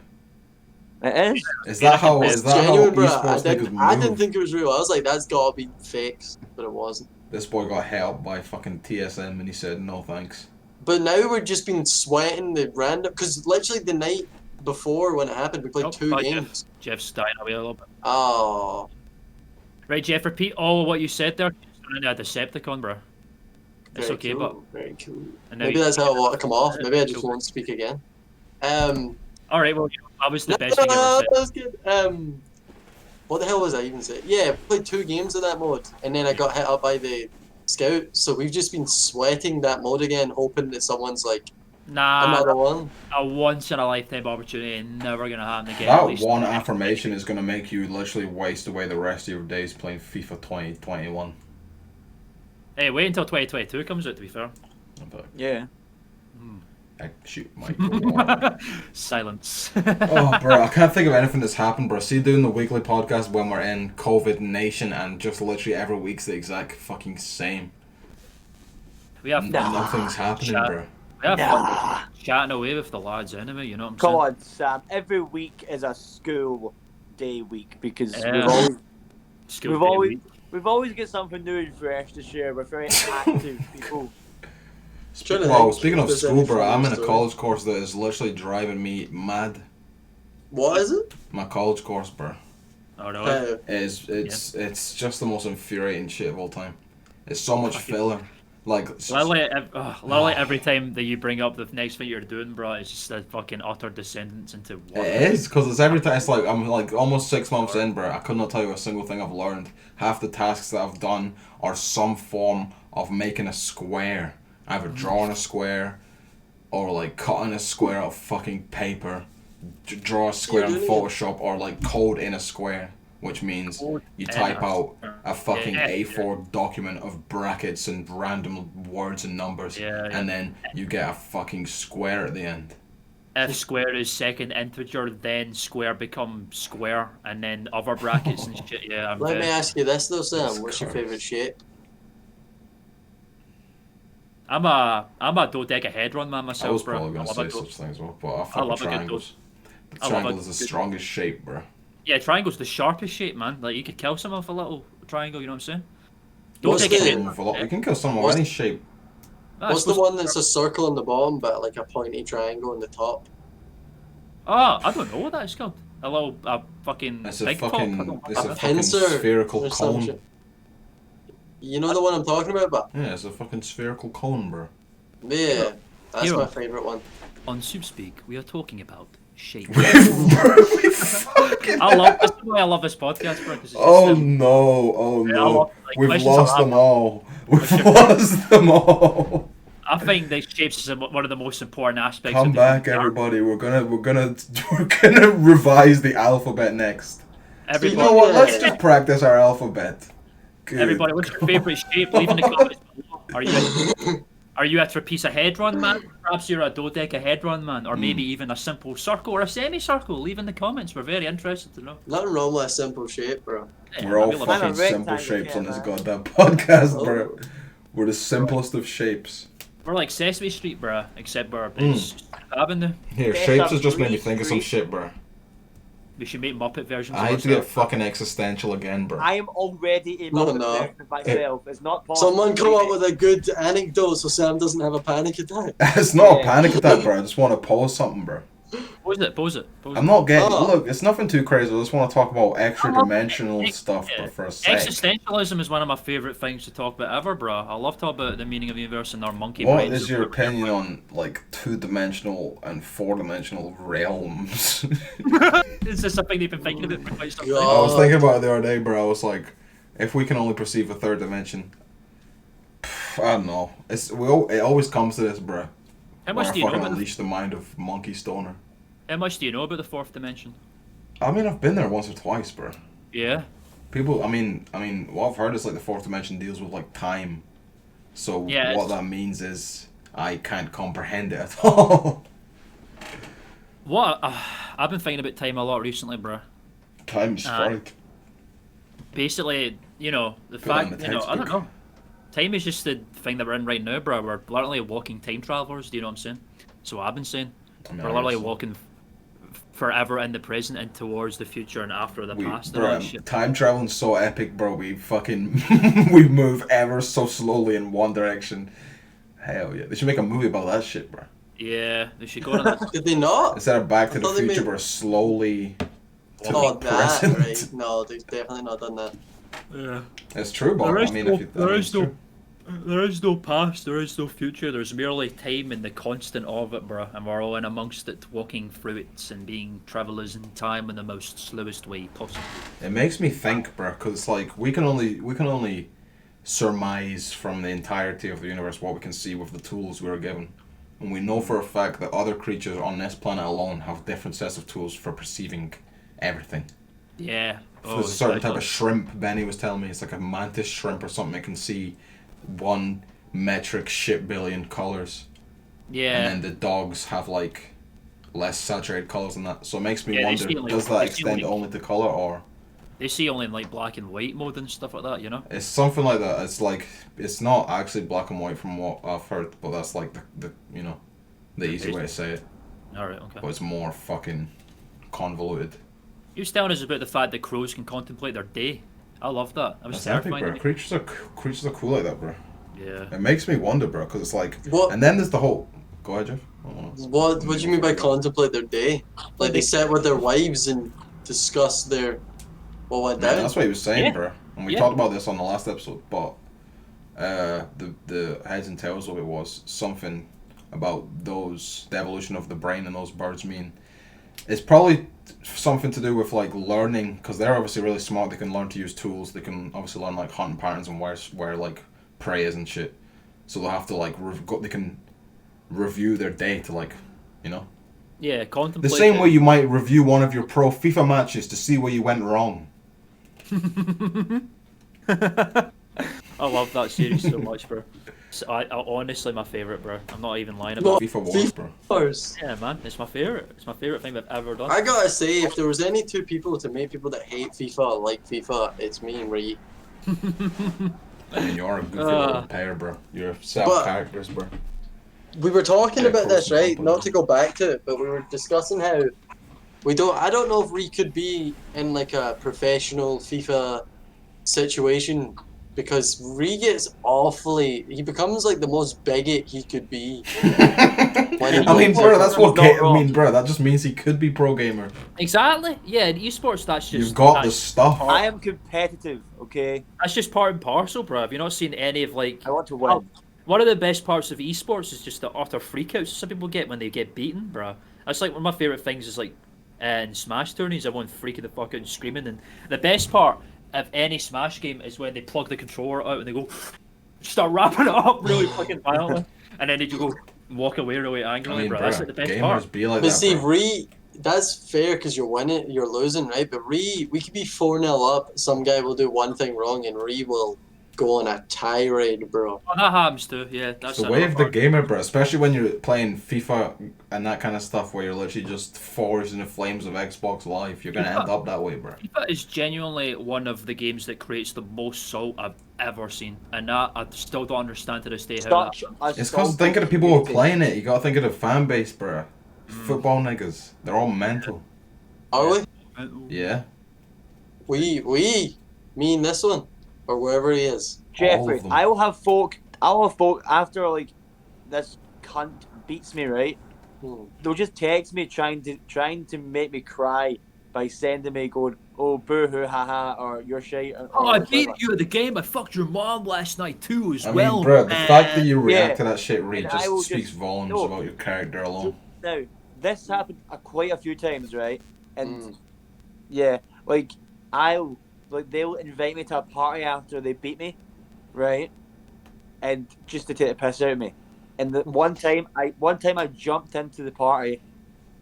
It is. Is that how It's esports genuine, bro. niggas I didn't move? think it was real. I was like, that's gotta be fakes, but it wasn't. This boy got helped by fucking TSM and he said no thanks. But now we're just been sweating the random, because literally the night before when it happened, we played 2 games. Jeff's dying away a little bit. Oh, Right, Jeff, repeat all of what you said there. A Decepticon, bro. It's very okay, cool, but very cool. and now Maybe you- that's how I want to come off. Maybe I just Cool. won't speak again. all right. Well, that was the No, best thing you ever that was good. What the hell was I even saying? Yeah, I played 2 games of that mode, and then I got hit up by the scout. So we've just been sweating that mode again, hoping that someone's like said. Nah, another one. a once in a lifetime opportunity, and never gonna happen again. At That least. one affirmation is gonna make you literally waste away the rest of your days playing FIFA 2021. Hey, wait until 2022 comes out. To be fair. But Yeah. shoot, Mike. Silence. Oh, bro, I can't think of anything that's happened, bro. See, doing the weekly podcast when we're in COVID nation and just literally every week's the exact fucking same. We have fun. Nothing's happening, Chat. bro. We have fun chatting away with the lads anyway. You know what I'm Come saying? on, Sam. Every week is a school day week because Yeah. School we've day always week. we've always got something new and fresh to share. We're very active people. Trying to Well, think speaking if of there's school, bro, anything I'm in a story. college course that is literally driving me mad. What is it? My college course, bro, Oh no. it's just the most infuriating shit of all time. It's so much filler. Like, Literally every time that you bring up the next thing you're doing, bro, it's just a fucking utter descendance into what? it is, because it's every time. It's like I'm like almost 6 months in, bro. I could not tell you a single thing I've learned. Half the tasks that I've done are some form of making a square, either drawing a square, or like cutting a square out of fucking paper, draw a square in doing it? Photoshop, or like code in a square, which means you type out a fucking A4 document of brackets and random words and numbers, and then you get a fucking square at the end. If square is second integer, then square becomes square, and then other brackets and shit. Yeah, I'm Let me ask you this though, Sam. Jesus What's your Christ. favourite shape? I'm a dodecahedron man I myself, was bro. probably gonna I love say a do- such things as well, but I I fucking love a good triangles. The I love a triangle is the good- strongest shape, bro. Yeah, triangle's the sharpest shape, man. Like you could kill someone with a little triangle. You know what I'm saying? What's the- Dodecahedron. You can kill someone What's- with any shape. Ah, What's the supposed- one that's a circle on the bottom but like a pointy triangle on the top? Oh, I don't know what that is called. A fucking It's a big top. I fucking, don't know. it's a A fucking pincer spherical or some cone. shit. You know the one I'm talking about, but Yeah, it's a fucking spherical cone, bro. yeah, that's Hero. my favourite one. On SoopSpeek, we are talking about shape. We fucking- I love. That's why I love this podcast, bro. 'Cause it's just, Oh no, oh Yeah, I no. love, like, We've questions lost are them all. We've your- lost them all. I think the shapes is one of the most important aspects. Come of the back, everybody. We're gonna revise the alphabet next. Everybody, You know what? Yeah. Let's just practice our alphabet. Good. everybody, what's your favorite shape? Leave in the comments below. Are you a trapezohedron man? Perhaps you're a dodecahedron man, or maybe even a simple circle or a semicircle. Leave in the comments. We're very interested to know. Nothing wrong with a simple shape, bro. Yeah, We're all we love fucking I'm a shapes. simple rectangle shapes on this man. goddamn podcast, Oh. bro. We're the simplest of shapes. We're like Sesame Street, bruh, except we're it's Avenue. Here, Yes, shapes I'm has just made me free, think of some free. shit, bro. We should make Muppet versions. I of hate to get ourselves. fucking existential again, bro. I am already a No, Muppet no. version of myself. It's not possible. Someone come up with a good anecdote so Sam doesn't have a panic attack. It's not a Yeah. panic attack, bro. I just want to pose something, bro. Pose it, pose it, pose I'm it. not getting. Oh. Look, it's nothing too crazy. I just want to talk about extra dimensional Ex- stuff, yeah. but for a sec. Existentialism is one of my favourite things to talk about ever, bro. I love talking about the meaning of the universe and our monkey What brains. is your opinion on like 2-dimensional and 4-dimensional realms? Is this something you've been thinking about for quite some time? God. I was thinking about it the other day, bro. I was like, if we can only perceive a third dimension, I don't know. It always comes to this, bro. How Where much I do you know fucking about the, unleash the mind of Monkey Stoner. how much do you know about the fourth dimension? I mean, I've been there once or twice, bro. Yeah. People, I mean, what I've heard is like the fourth dimension deals with like time. So Yeah, what it's- that means is I can't comprehend it at all. What I've been thinking about time a lot recently, bro. Time strike. Basically, you know, the Put it in fact, the you know, I don't textbook. know. Time is just the thing that we're in right now, bro. We're literally walking time travelers. Do you know what I'm saying? So I've been saying. I mean, We're literally obviously. walking forever in the present and towards the future and after the past and all Bro, that shit. time traveling's so epic, bro. We fucking we move ever so slowly in one direction. Hell yeah, they should make a movie about that shit, bro. Yeah, they should go on that. Did they not? Instead of Back to I the thought they Future, made- we're slowly to Oh, the that, present. right. No, they've definitely not done that. Yeah. It's true, but There I is mean, no- if you, I there mean, is it's no- true. There is no past, there is no future, there's merely time and the constant of it, bruh. And we're all in amongst it, walking through it and being travellers in time in the most slowest way possible. It makes me think, bro, because it's like we can only surmise from the entirety of the universe what we can see with the tools we are given, and we know for a fact that other creatures on this planet alone have different sets of tools for perceiving everything. Yeah. There's a certain type exactly. of shrimp. Benny was telling me it's like a mantis shrimp or something. It can see 1 metric shit billion colors, Yeah. and then the dogs have like less saturated colors than that. So it makes me Yeah, they wonder: see, like- does that they see, extend like- only to color, or They see only in like black and white mode and stuff like that, you know? it's something like that? It's like it's not actually black and white from what I've heard, but that's like the you know the easy way to say it. Alright, okay. But it's more fucking convoluted. He was telling us about the fact that crows can contemplate their day. I love that. That was That's epic, terrifying. bro. to me. Creatures are cool like that, bro. Yeah. It makes me wonder, bro, because it's like, What- and then there's the whole. Go ahead, Jeff. I don't know. What do you mean by contemplate their day? Like they sat with their wives and discuss their what went Man, down? that's what he was saying, Yeah. bro. And we Yeah. talked about this on the last episode, but the heads and tails of it was something about the evolution of the brain and those birds mean. It's probably something to do with like learning, because they're obviously really smart. They can learn to use tools. They can obviously learn like hunting patterns and where like prey is and shit. So they'll have to like they can review their day to like, you know, Yeah, the contemplate. same it. way you might review one of your pro FIFA matches to see where you went wrong. I love that series so much, bro. I honestly my favorite, bro. I'm not even lying about it. FIFA Wars, bro. First, Yeah, man, it's my favorite. It's my favorite thing they've ever done. I gotta say, if there was any two people to make people that hate FIFA and like FIFA, it's me and Ree. I mean, you're a goofy little pair, bro. You're self But- characters, bro. We were talking Yeah, about this, close right? enough, Not to go back to it, but we were discussing how I don't know if Ree could be in like a professional FIFA situation because Ree gets he becomes like the most bigot he could be. I mean, bro, that's what. He's not wrong. I mean, bro, that just means he could be pro gamer. Exactly. Yeah, in esports, that's just You've got the that's, stuff. I am competitive, okay? that's just part and parcel, bro. Have you not seen any of like? I want to win. One of the best parts of esports is just the utter freakouts some people get when they get beaten, bro. That's like one of my favorite things is like in Smash tourneys, everyone freaking the fuck out and screaming. And the best part of any Smash game is when they plug the controller out and they go start wrapping it up really fucking violently, and then they just go walk away really I angrily, mean, bro. bro, That's like the best gamers part. be like But that. see, Bro. Ree, that's fair because you're winning, you're losing, right? But Ree, we could be 4-0 up. Some guy will do one thing wrong, and Ree will go on a tirade, bro. Oh, that happens too. Yeah, that's It's the another way of the part. gamer, bro. Especially when you're playing FIFA and that kind of stuff, where you're literally just forged in the flames of Xbox Live. You're gonna end up that way, bro. FIFA is genuinely one of the games that creates the most salt I've ever seen, and that I still don't understand to this day how Such a It's because salty think of the people who are community. playing it. You gotta think of the fan base, bro. Football niggas. They're all mental. Are we? that. Yeah. We mean this one, or wherever he is. All Jeffrey, of them. I will have folk after like this cunt beats me, right? Hmm. They'll just text me trying to make me cry by sending me going, oh boo hoo haha, or you're shite. Oh, I beat you at the game. I fucked your mom last night too, as I well. mean, bro, the fact that you react Yeah. to that shit, Reed, And I will just speaks just- volumes no. about your character alone. Now, this happened quite a few times, right? And Mm. yeah, like they'll invite me to a party after they beat me, right? And just to take the piss out of me. And the one time I jumped into the party,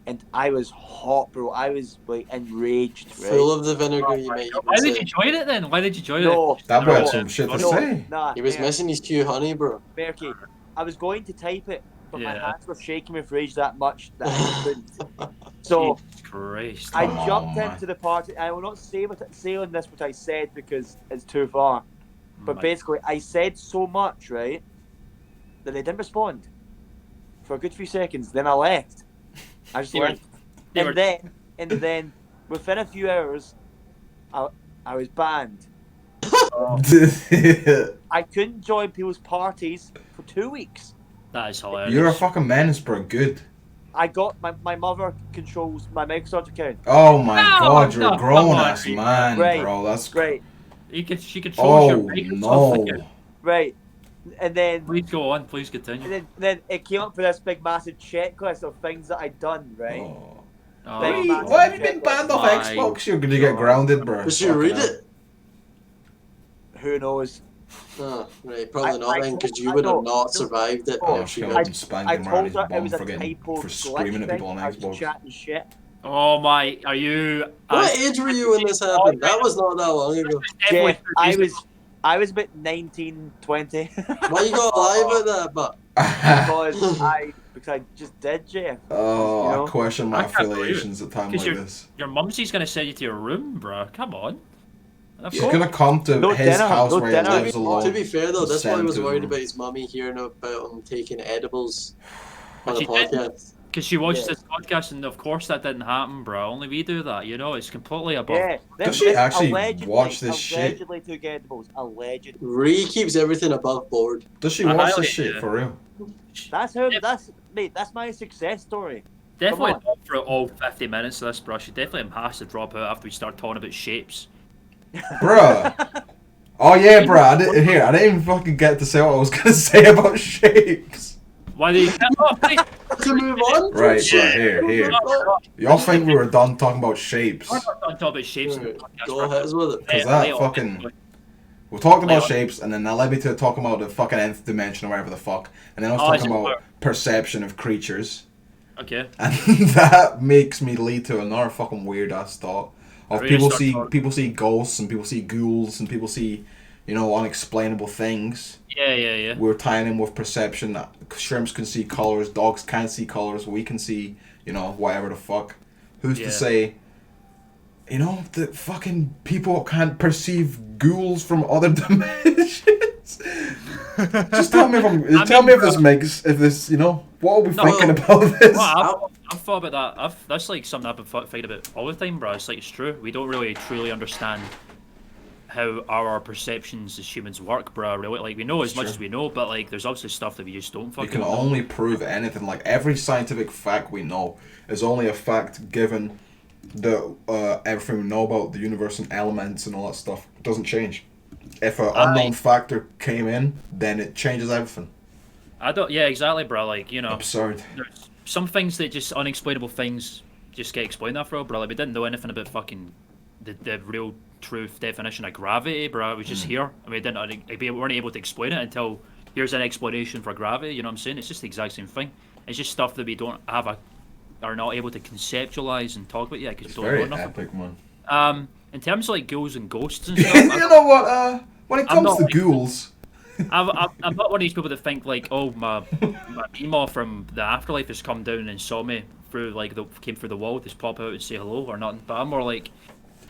and I was hot, bro. I was like enraged, right? Full of the vinegar, you might Why even did say. you join it then? Why did you join No, That boy no, had some shit to no, say. Nah, He was Mer- missing his Q honey, bro. Merky, I was going to type it, but my Yeah. hands were shaking with rage that much that I couldn't. So Jesus Christ. I Come on, jumped man. into the party. I will not say on this what I said because it's too far. But My- basically, I said so much, right, that they didn't respond for a good few seconds. Then I left. I just You were- left. you And were- then and then within a few hours, I was banned. I couldn't join people's parties for 2 weeks. That is hilarious. You're a fucking menace, bro. Good. I got my mother controls my Microsoft account. Oh my god, you're no, a grown come on, ass man, Right, bro. That's Right, She controls your Oh Microsoft account. no. right, and then Please go on. Please continue. then it came up with this big massive checklist of things that I'd done. Right. Oh. Oh, Big Wait, why have you been banned off my Xbox? You're gonna get grounded, bro. Did she Fucking read hell. it? Who knows? Oh, right, probably I- not I then, told- because you I would have know. not survived it Oh, Yeah, if she she had. got him spanking I him around told his her it bum was for a getting typo for glitch screaming at thing. people on I was Xbox. chatting shit. Oh my! Are you? What age were you when this happened? That was not that long ago. Jeff, I was about 19, 20. Why you got alive at that, but? because I just did, Jeff. Oh, You know? I question my I can't believe it. affiliations at a time Because like you're- this. Your mumsy's gonna send you to your room, bro. Come on. Of He's course. gonna come to No his dinner, house no where he dinner. lives alone. To be fair though, this boy Send was to worried him. about his mummy hearing about him taking edibles on But a she didn't. podcast. Because she watched Yeah. this podcast, and of course that didn't happen, bro. Only we do that, you know. It's completely above. Yeah. Does she actually watch this shit? Allegedly took edibles. Allegedly. Ree keeps everything above board. Does she I watch highly this shit do. for real? That's how. Yeah. That's my success story. Definitely Come not for all 50 minutes of this, bro. She definitely has to drop out after we start talking about shapes. Bruh. Oh yeah, bruh. I didn't even fucking get to say what I was gonna say about shapes. Why do you? Oh, please. To move on. Right, bruh. Here. Y'all think we were done talking about shapes? We're not talking about shapes. in the Right, podcast, Go bro. ahead with it. Because Lay that it on. fucking... We talked about Lay on. shapes, and then that led me to talking about the fucking nth dimension or whatever the fuck. And then I was Oh, talking it's- about perception of creatures. Okay. And that makes me lead to another fucking weird ass thought. Of Really people start see talking. people see ghosts and people see ghouls and people see, unexplainable things. Yeah. We're tying in with perception. Shrimps can see colors, dogs can't see colors, we can see, whatever the fuck. Who's Yeah. to say, that fucking people can't perceive ghouls from other dimensions? Just tell me if this, what are we No. thinking about this? Well, I've thought about that. That's like something I've been thinking about all the time, bro. It's like it's true. We don't really truly understand how our perceptions as humans work, bro. Really, like we know as much Sure. as we know, but like there's obviously stuff that we just don't You fucking can know. only prove anything. Like every scientific fact we know is only a fact given the everything we know about the universe and elements and all that stuff. It doesn't change. If an unknown factor came in, then it changes everything. I don't. Yeah, exactly, bro. Like Absurd. there's some things that just unexplainable things just get explained after all, bro. Like we didn't know anything about fucking the real truth definition of gravity, bro. It was just here, and we weren't able to explain it until here's an explanation for gravity. You know what I'm saying? It's just the exact same thing. It's just stuff that we don't have are not able to conceptualize and talk about yet because It's we don't very know nothing. epic, man. In terms of like ghouls and ghosts and stuff, You know what? When it I'm comes not to like- ghouls, I'm not one of these people that think like, oh, my emo from the afterlife has come down and saw me through came through the wall, just pop out and say hello or nothing. But I'm more like,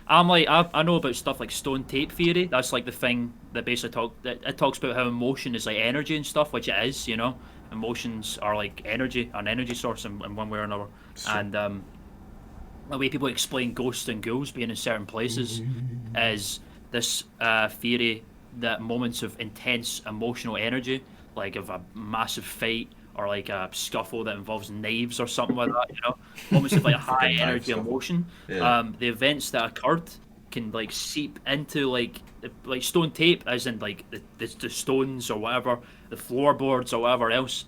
I know about stuff like stone tape theory. That's like the thing that basically it talks about how emotion is like energy and stuff, which it is. Emotions are like energy, an energy source in one way or another. Sure. And the way people explain ghosts and ghouls being in certain places is this theory that moments of intense emotional energy, like of a massive fight or like a scuffle that involves knives or something like that, moments of like high Fucking knife energy scuffle. emotion, Yeah. the events that occurred can like seep into like stone tape, as in like the stones or whatever, the floorboards or whatever else.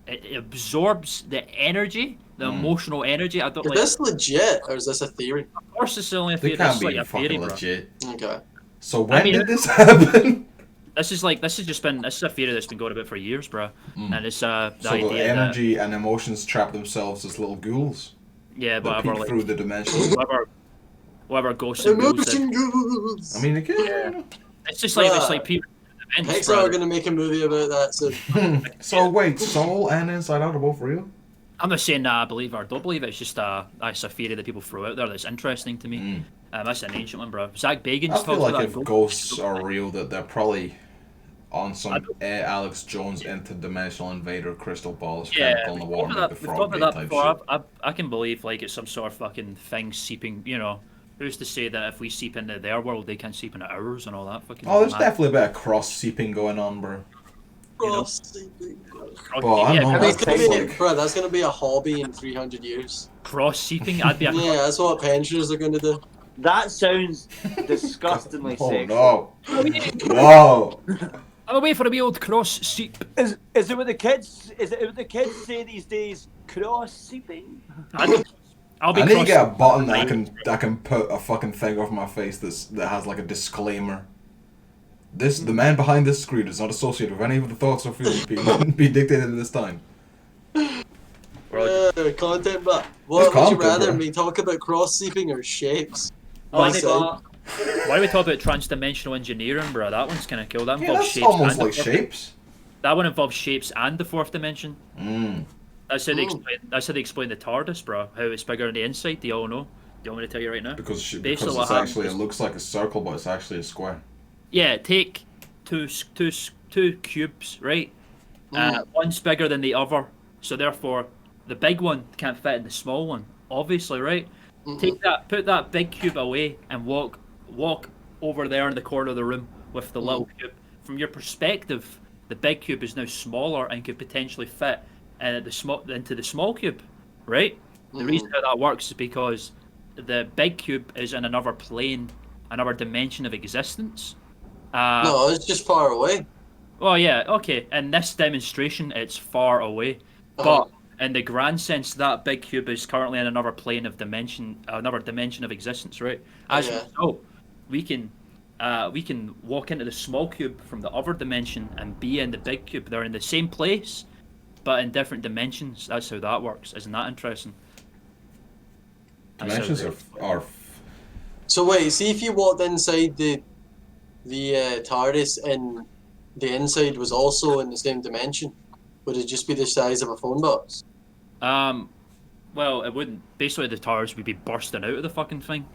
It absorbs the energy, the emotional energy. I don't Is like. this legit or is this a theory? Of course, it's only a they theory. can't This is be like a theory, fucking bro. legit. Okay. So when mean, did this happen? This is a theory that's been going about for years, bro. And it's the So idea the energy and emotions trap themselves as little ghouls that yeah, that whatever, peek like through the dimensions. whatever ghosts and ghouls. Emotion ghouls. I mean, again. It's just like people. Events, Pixar are bro. gonna make a movie about that soon. So wait, Soul and Inside Out are both real? I'm not saying that I believe or don't believe it. It's just it's a theory that people throw out there that's interesting to me. That's an ancient one, bro. Zach Bagans I talks feel about like that. if ghosts are real, that they're probably on some Alex Jones interdimensional invader crystal balls Yeah, chemical in the water make the we've frog talked mate about that type before. shit. I can believe like it's some sort of fucking thing seeping. You know, who's to say that if we seep into their world, they can seep into ours and all that fucking. Oh, there's mad- definitely a bit of cross seeping going on, bro. You know? Cross-seeping, bro. Bro, I know yeah, That's that's gonna like... Bro, that's gonna be a hobby in 300 years. cross seeping. I'd be a Yeah, that's what pensioners are gonna do. That sounds disgustingly Oh sexual. no. No! I'm away for a wee old cross seep. Is it what the kids? Is it what the kids say these days? Cross seeping. I'll be I need to cross. get a button that I can put a fucking thing over my face that has like a disclaimer. The man behind this screen is not associated with any of the thoughts or feelings being dictated at this time. Content, but It's what would you content, rather bro. me talk about cross-seeping or shapes? Why One do side. Why do we talk about trans-dimensional engineering, bro? That one's kind of cool. That Yeah, involves that's shapes. almost and the like fourth- shapes. That one involves shapes and the fourth dimension. Mm. That's how they explain the TARDIS, bro. How it's bigger on the inside. Do you all know? Do you want me to tell you right now? Because Basically it's what happens actually, it is- looks like a circle, but it's actually a square. Yeah, take two cubes, right? One's bigger than the other, so therefore the big one can't fit in the small one. Obviously, right? Take that, put that big cube away, and walk over there in the corner of the room with the little cube. From your perspective, the big cube is now smaller and could potentially fit into the small cube, right? The reason how that works is because the big cube is in another plane, another dimension of existence. No, it's just far away. Oh yeah, okay. In this demonstration, it's far away, but in the grand sense, that big cube is currently in another plane of dimension, another dimension of existence, right? As a result, we can walk into the small cube from the other dimension and be in the big cube. They're in the same place, but in different dimensions. That's how that works. Isn't that interesting? Dimensions are So wait, see if you walked inside the TARDIS and the inside was also in the same dimension, would it just be the size of a phone box? Well, it wouldn't. Basically, the TARDIS would be bursting out of the fucking thing,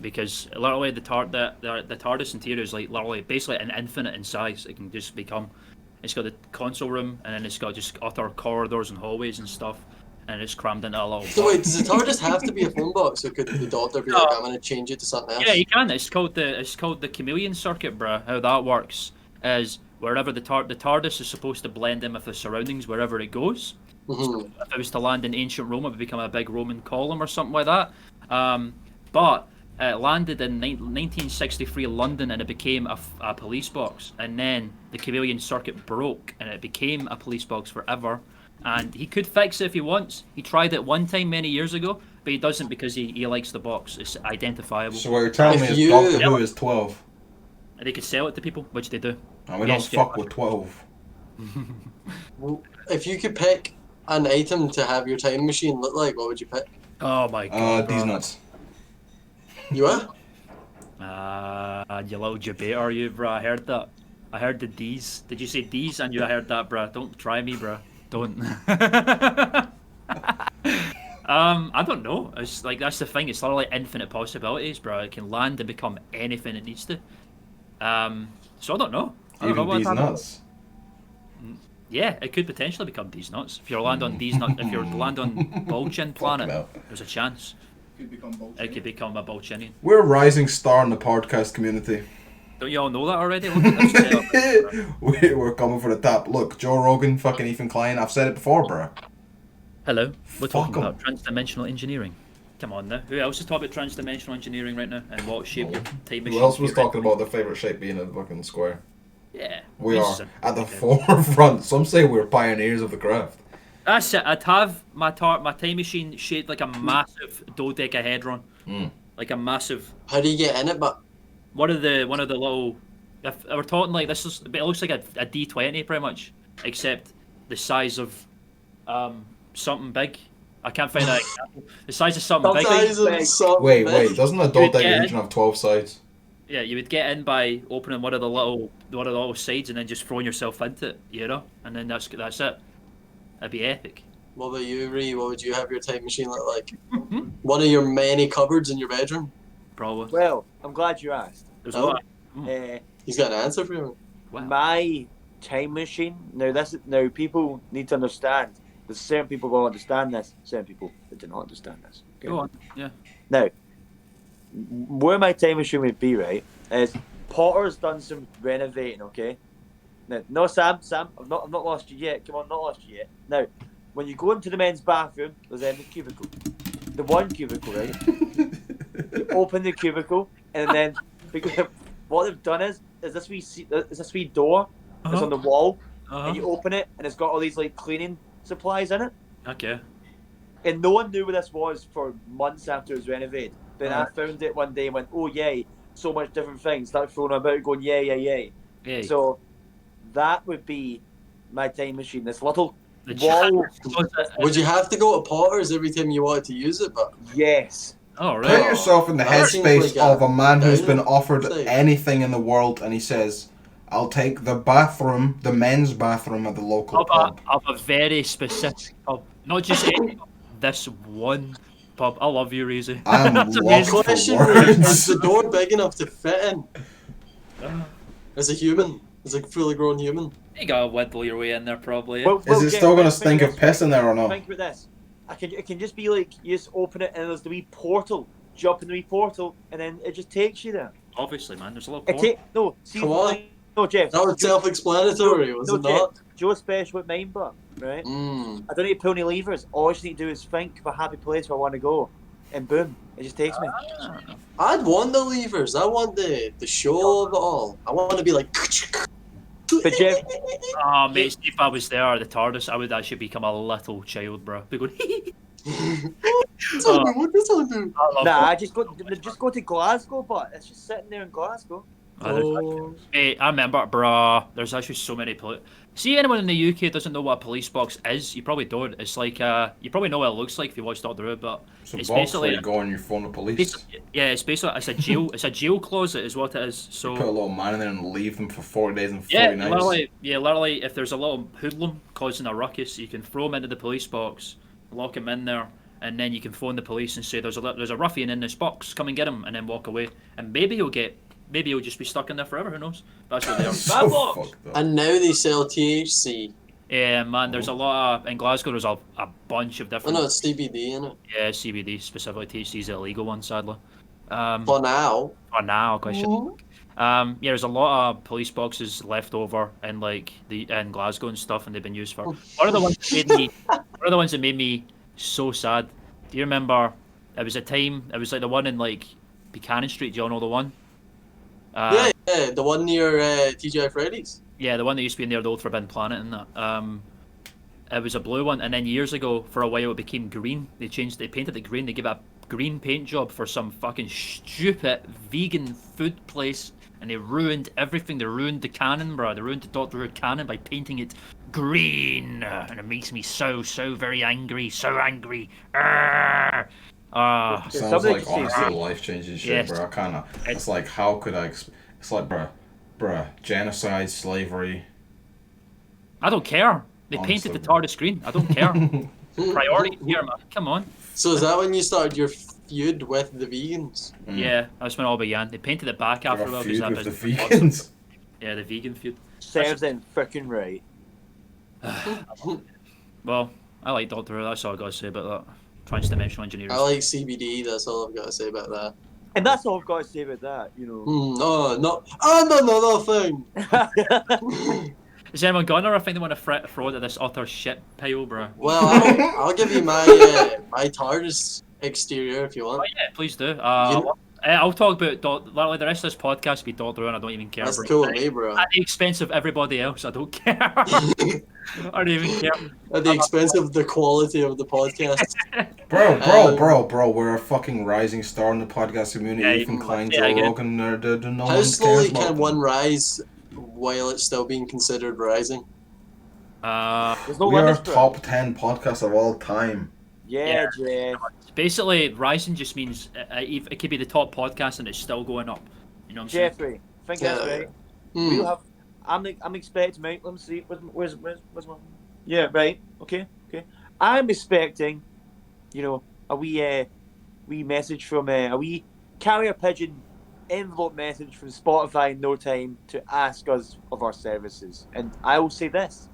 because literally the TARDIS interior is like literally basically an infinite in size. It can just become. It's got the console room, and then it's got just utter corridors and hallways and stuff, and it's crammed into a little. So wait, does the TARDIS have to be a phone box, or could the Doctor be like, I'm gonna change it to something else? Yeah, you can. It's called the chameleon circuit, bruh. How that works is wherever the TARDIS is supposed to blend in with the surroundings wherever it goes. So if it was to land in ancient Rome, it would become a big Roman column or something like that. But it landed in 1963 London, and it became a police box. And then the chameleon circuit broke, and it became a police box forever. And he could fix it if he wants. He tried it one time many years ago, but he doesn't because he likes the box. It's identifiable. So what you're telling me If is you- Doctor Who is 12. And they could sell it to people, which they do. And we Yes, don't fuck with 12. Well, if you could pick an item to have your time machine look like, what would you pick? Oh my god. These bro. nuts. You are? You little debater, you, bro. I heard that. I heard the D's. Did you say D's? And I heard that, bro. Don't try me, bro. Don't. I don't know. It's like that's the thing. It's literally infinite possibilities, bro. It can land and become anything it needs to. So I don't know. I don't know Even what these happened. nuts. Yeah, it could potentially become D's nuts. If you land on D's nuts, if you land on Bolchin planet, no. there's a chance Could become both. it could become a Bolchinian. We're a rising star in the podcast community. Don't you all know that already? Look at this setup. We're coming for the top. Look, Joe Rogan, fucking Ethan Klein. I've said it before, bro. Hello, we're talking Fuck 'em. about transdimensional engineering. Come on now. Who else is talking about transdimensional engineering right now? And what shape your time machine? Who else was you're in? talking about their favourite shape being a fucking square? Yeah. We this are is a- at the forefront. Some say we're pioneers of the craft. That's it. I'd have my time machine shaped like a massive dodecahedron. Like a massive How do you get in it? But one of the little. If we're talking like this is, it looks like a D20 pretty much, except the size of something big. I can't find that example. The size of something big. size of something Wait, big. doesn't a would dodecahedron get have 12 sides? Yeah, you would get in by opening one of the little sides and then just throwing yourself into it, you know, and then that's it. That'd be epic. What about you, Ree? What would you have your time machine look like? One of your many cupboards in your bedroom? Probably. Well, I'm glad you asked. There's Oh. a lot. Uh, He's got an answer for you. Wow. my time machine. Now people need to understand. There's certain people who will understand this. Certain people that do not understand this. Okay? Go on. Yeah. Now, where my time machine would be, right, is Potter's done some renovating. Okay. Now, no, Sam, I've not lost you yet. Come on, not lost you yet. Now, when you go into the men's bathroom, there's the cubicle. The one cubicle, right? You open the cubicle, and then what they've done is this wee door that's on the wall, and you open it, and it's got all these like cleaning supplies in it. Okay. And no one knew what this was for months after it was renovated. Then I found it one day and went, oh yay, so much different things. Started throwing about, going yay. So that would be my time machine. This little wall. Would you have to go to Potter's every time you wanted to use it? But Yes. Oh, Put right. yourself in the That seems headspace like of a man who's been downer. offered It's like- anything in the world, and he says, "I'll take the bathroom, the men's bathroom at the local pub." Of a very specific pub. Not just any pub, this one pub. I love you, Reezy. I'm That's lost amazing. for question words. is the door big enough to fit in? As a human, as a fully grown human. You gotta wiggle your way in there, probably. Well, Is it Jeff, still gonna think stink about of this, piss in there or right? no? Think about this. It can just be like you just open it and there's the wee portal. Jump in the wee portal and then it just takes you there. Obviously, man. There's a little Come on. No, Jeff. That was self-explanatory, was no, it not? Jeff. Joe's special with mine, but right. Mm. I don't need to pull any levers. All I just need to do is think of a happy place where I want to go, and boom, it just takes me. I'd want the levers. I want the show of it all. I want to be like. But Jeff, Oh, mate, see, if I was there at the TARDIS, I would actually become a little child, bro. Be going, What's on do? What's on do? I love nah, that. just go to Glasgow, but it's just sitting there in Glasgow. Oh. Mate, I remember, bruh, there's actually so many See, anyone in the UK doesn't know what a police box is? You probably don't. It's like, you probably know what it looks like if you watch Doctor Who, but It's a it's box basically... where you go on your phone to police. Yeah, it's basically, it's a jail, it's a jail closet is what it is, so... Put a little man in there and leave them for 40 days and 40 Yeah, nights. literally, if there's a little hoodlum causing a ruckus, you can throw him into the police box, lock him in there, and then you can phone the police and say, there's a ruffian in this box, come and get him, and then walk away. And maybe he'll just be stuck in there forever, who knows? That's what they are. So box. fucked up. And now they sell THC. Yeah, man, there's a lot of... In Glasgow, there's a bunch of Oh different... no, it's CBD in it. Yeah, CBD, specifically. THC's the illegal one, sadly. For For now. now, question. Yeah, there's a lot of police boxes left over in in Glasgow and stuff, and they've been used for. One of the ones that made me so sad. Do you remember? It was a time. It was like the one in Buchanan Street. Do you all know the one? Yeah, the one near TGI Fridays. Yeah, the one that used to be near the old Forbidden Planet and that. It was a blue one, and then years ago, for a while, it became green. They painted it green. They gave it a green paint job for some fucking stupid vegan food place, and they ruined everything. They ruined the canon, bro. They ruined the Doctor Who canon by painting it green, and it makes me so very angry. So angry. Sounds Somebody like just say honestly green. life-changing shit, Yes. bro. I kinda... It's like, how could I... It's like, bruh, genocide, slavery... I don't care. They Honestly, painted the bro. TARDIS green. I don't care. Priority here, man. Come on. So is that when you started your feud with the vegans? Yeah, that's when it all began. They painted it back after a Have a while. feud because with that the was vegans. Yeah, the vegan feud. Serves them freaking right. Well, I like Doctor Who. That's all I got to say about that. Trans-dimensional engineering. I like CBD, that's all I've got to say about that. And that's all I've got to say about that, you know. Oh, no. And another thing! Is anyone gone, or I think they want to throw it at this utter shit pile, bro? Well, I'll give you my my TARDIS exterior if you want. Oh yeah, please do. I'll talk about literally the rest of this podcast will be Doctor Who, and I don't even care. That's bro. cool with me, bro. At the expense of everybody else, I don't care. I don't even care. At the expense of the quality of the podcast. Bro, we're a fucking rising star in the podcast community. Yeah, Ethan Klein, yeah, I Joe get it. Rogan, no How one slowly cares about can them. one rise while it's still being considered rising? There's no We are limits to it. top 10 podcasts of all time. Yeah, Jeff. Basically, rising just means it could be the top podcast and it's still going up. You know what I'm saying? Jeffrey, think this, right? Hmm. We'll have. I'm expecting. Mate, let me see. Where's my? Yeah, right. Okay. I'm expecting, a wee message from a wee carrier pigeon envelope message from Spotify in no time to ask us of our services. And I will say this.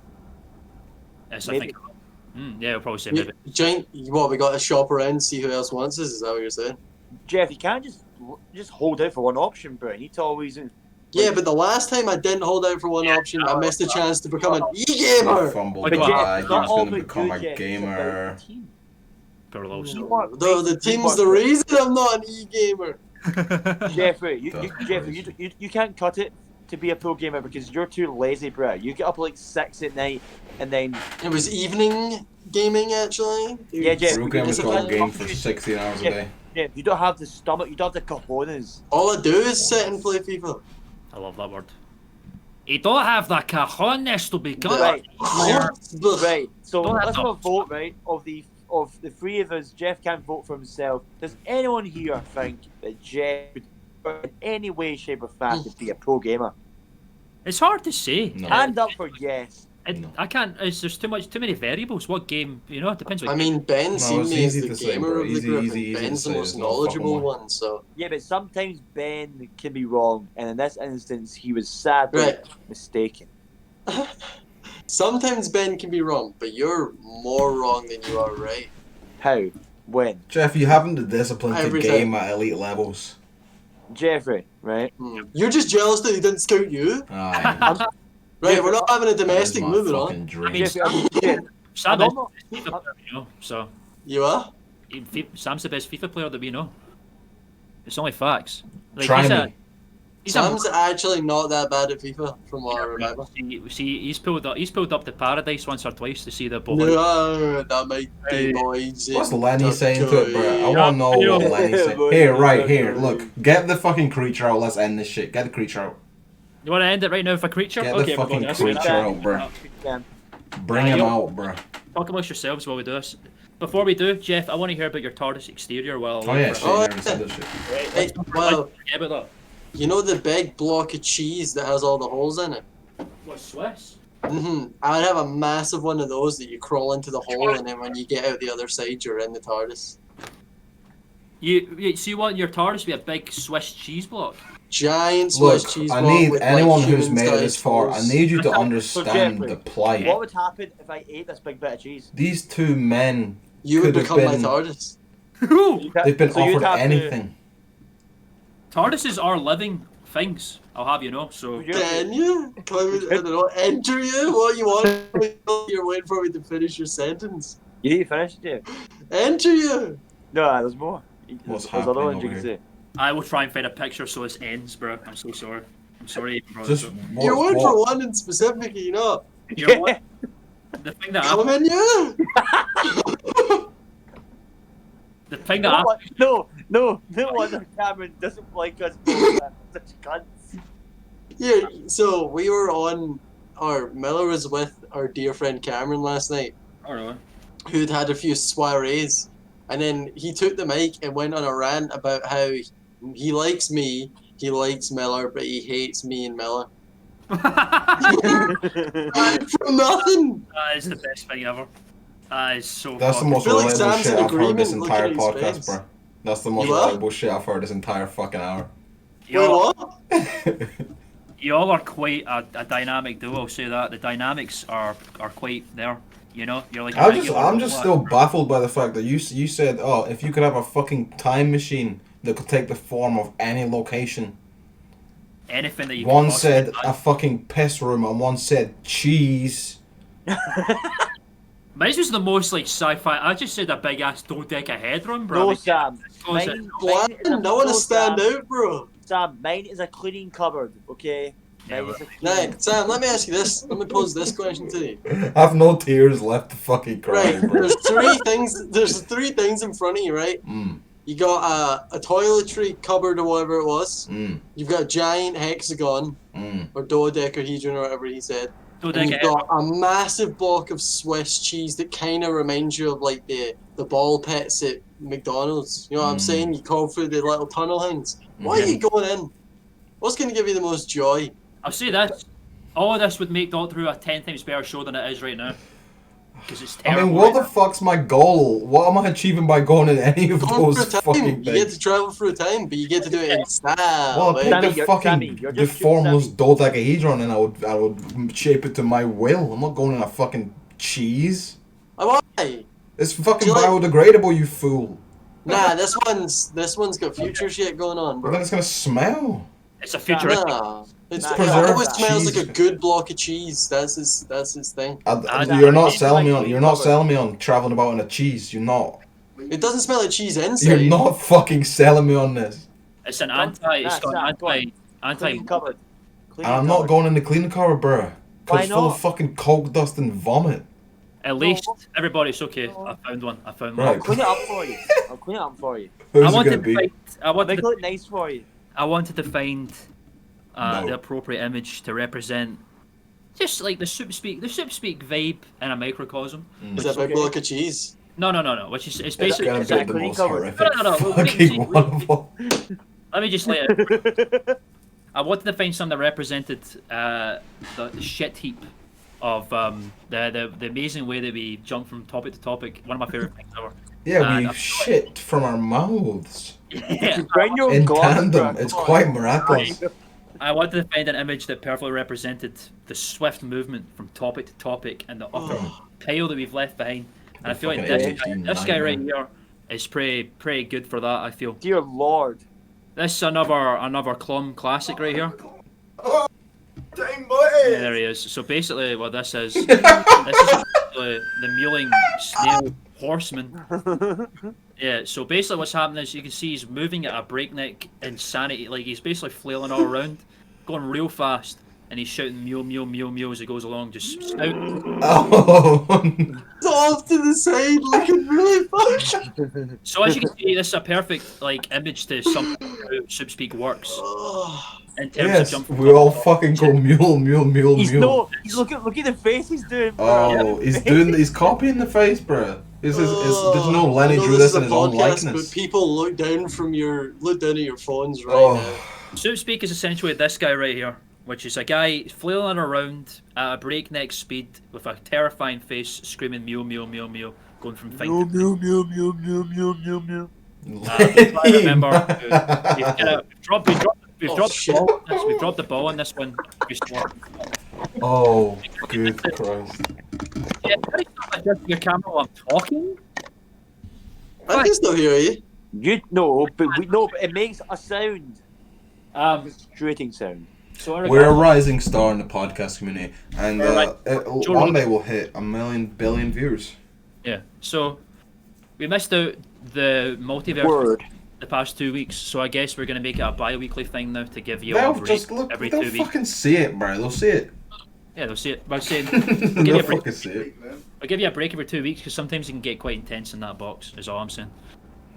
Yes, I Maybe. think. Yeah, we'll probably say maybe. Giant, what, we got to shop around, see who else wants us? Is that what you're saying? Jeff, you can't just hold out for one option, bro. You need to always. Yeah, but the last time I didn't hold out for one option, I missed a chance to become an e-gamer! Fumbled But the Jeff, bag. it's He not was all going to about become you, a Jeff, it's gamer. about the team. Poor little You soul. want Though the basically team's the what- reason I'm not an e-gamer. Jeffrey, That's Jeffrey, crazy. you can't cut it to be a pro gamer because you're too lazy, bro. You get up like 6 at night and then It was evening gaming, actually. Yeah, Jeff, Real you gamers just go can't game for function. 16 hours a Yeah. day. Jeff, you don't have the stomach, you don't have the cojones. All I do is sit and play FIFA. I love that word. You don't have the cajones to become Right. a player. Right. So Don't have let's have a to- vote, right? Of the three of us, Jeff can't vote for himself. Does anyone here think that Jeff would in any way, shape, or fashion be a pro gamer? It's hard to say. No. Hand up for yes. No. I can't. There's too many variables. What game? You know, it depends. What I game. mean, Ben No, seen it's me as easy the to say, gamer bro. of the Easy, group, easy, and easy Ben's to the say. most There's no fucking knowledgeable way. one, so... Yeah, but sometimes Ben can be wrong, and in this instance, he was sadly Right. mistaken. Sometimes Ben can be wrong, but you're more wrong than you are right. How? When? Jeff, you haven't the discipline to Every game time. at elite levels. Jeffrey, right? You're just jealous that he didn't scout you. Aye. Right, we're not having a That is domestic, my moving fucking on. dream. Jeffrey, Sam I'm is almost- the best FIFA player we know. So You are? Sam's the best FIFA player that we know. It's only facts. Like, Try he's me. He's Sam's actually not that bad at FIFA, from what I remember. See, he's pulled up to paradise once or twice to see the boy. No, that might be boys. What's in Lenny saying to it, bro? I Turkey. want to know what Lenny's saying. Boy, Here, right boy, here. boy. Look, get the fucking creature out. Let's end this shit. Get the creature out. You want to end it right now with a creature? Get the Okay, we're fucking going to creature out, bro. Bring him out, bro. Talk amongst yourselves while we do this. Before we do, Jeff, I want to hear about your TARDIS exterior. Well, Oh yeah, shit, you Oh, already said this shit. Hey, well, Forget about that. you know the big block of cheese that has all the holes in it? What, Swiss? I'd have a massive one of those that you crawl into the hole, and then when you get out the other side, you're in the TARDIS. So you want your TARDIS to be a big Swiss cheese block? Giant Swiss Look, cheese I block need with, anyone like, who's made it this human-sized far. I holes. need you to So understand Jeffrey, the plight. What would happen if I ate this big bit of cheese? These two men, You would could have become my been- TARDIS. they've been So you'd offered have to- anything. TARDISes are living things. I'll have you know. So You're- Can you? Can I don't know, enter you? What you want? You're waiting for me to finish your sentence. You need to finish it, Jeff. Enter you! No, there's more. What's There's other happening ones you over can here? say. I will try and find a picture so this ends, bro. I'm so sorry. I'm sorry, bro. Just You're what, waiting for what? one in specific, you know. You're what? The thing that Come happened. in you! The thing that happened. No wonder Cameron doesn't like us both. Such cunts. Yeah, so we were on, or Miller was with our dear friend Cameron last night, Oh, really? who'd had a few soirees, and then he took the mic and went on a rant about how he likes me, he likes Miller, but he hates me and Miller. That From nothing! is the best thing ever. That is so. That's the fucking- most feel like relatable Sam's shit in I've heard this agreement entire looking at his podcast, face. bro. That's the most You are? relatable shit I've heard this entire fucking hour. Wait, Y'all, what? y'all are quite a dynamic duo. I'll say that the dynamics are quite there. You know, you're like. a I'm regular just robot. still baffled by the fact that you said, oh, if you could have a fucking time machine that could take the form of any location. Anything that you. One can possibly said imagine. a fucking piss room and one said cheese. Mine was the most like sci-fi. I just said a big ass dodeca room, bro. No, Like, Sam. close it. Mine is a- Bland, I want no, to stand Sam. out, bro. Sam, mine is a cleaning cupboard, okay? Yeah, Mine is a Right, cleaning- Sam, let me ask you this. Let me pose this question to you. I've no tears left to fucking cry, Right, bro. there's three things in front of you, right? Mm, You got a toiletry cupboard or whatever it was. mm, You've got a giant hexagon mm. or dodecahedron or whatever he said. And you've Dodeca. got a massive block of Swiss cheese that kind of reminds you of like the ball pits at McDonald's. You know what I'm Mm. saying? You call through the little tunnel hounds. Why are Mhm. you going in? What's going to give you the most joy? I'll say this. All of this would make Doctor Who a 10 times better show than it is right now. because it's I terrible. mean, what the fuck's my goal? What am I achieving by going in any of Going those through time. fucking You get things? to travel through time, but you get to do it in style. Well, I'd man. take the fucking the formless dodecahedron and I would shape it to my will. I'm not going in a fucking cheese. Why? It's fucking Do you like- biodegradable, you fool. Nah, this one's got future shit going on, But then bro. it's gonna smell. It's a futuristic. Nah, it preserved always smells cheese. like a good block of cheese. That's his thing. You're not selling me on. You're not selling me on traveling about in a cheese. You're not. It doesn't smell like cheese inside. You're not fucking selling me on this. It's an anti. Clean cupboard. And I'm not going in the cleaning cupboard, bruh. Cause Why it's full not? of fucking coke dust and vomit. At least everybody, it's okay. I found one. Right. I'll clean it up for you. I'll clean it up for you. Who's I it wanted gonna to be? find. I I'll wanted make it to, look nice for you. I wanted to find No. the appropriate image to represent just like the SoopSpeek vibe in a microcosm. Is that a big block of cheese? No. Which is it's It's basically gonna be the cleaning most cupboard. horrific No. fucking one of all. Let me just lay it. I wanted to find something that represented the shit heap of the amazing way that we jump from topic to topic. One of my favorite things ever. Yeah, And we I- shit from our mouths Yeah, Bring your in gloves, tandem. bro. It's Come on. quite miraculous. I wanted to find an image that perfectly represented the swift movement from topic to topic and the utter pile that we've left behind. And I feel like Fucking this guy right nightmare. here is pretty good for that. I feel Dear Lord. this is another Clum classic right here. Dang Yeah, there he is. So basically, what this is the mewling snail horseman. Yeah. So basically, what's happening is you can see he's moving at a breakneck insanity. Like he's basically flailing all around, going real fast, and he's shouting mew mew mew mew as he goes along, just snouting. Oh. It's off to the side, looking really fucked. So as you can see, this is a perfect like image to something how SoopSpeek works in terms of Yes, jumping. we all fucking go mule, mule, mule, He's mule. look at the face he's doing. Bro. Oh, he's copying the face, bruh. There's no Lenny I know drew this this is in a his own podcast, likeness. but people look down at your phones right Oh. now. SoopSpeek is essentially this guy right here, which is a guy flailing around at a breakneck speed with a terrifying face, screaming mew mew mew mew, going from thing to Mew mew mew mew mew mew mew. I remember we've Oh, dropped shit. the ball. We've dropped the ball on this one. Oh, good Christ. Yeah, can you stop adjusting your camera while I'm talking? I can still hear you. You but it makes a sound. Frustrating sound. So We're a rising star in the podcast community, and Joe one Rogan. day we'll hit 1 billion viewers. Yeah. So we missed out the multiverse Word. the past 2 weeks, so I guess we're gonna make it a bi-weekly thing now to give you They'll a break just look. every They'll 2 weeks. fucking see it, bro. They'll see it. Yeah, they'll see it. I was saying, I'll give you They'll a break. fucking see it. I'll give you a break every 2 weeks because sometimes it can get quite intense in that box. Is all I'm saying.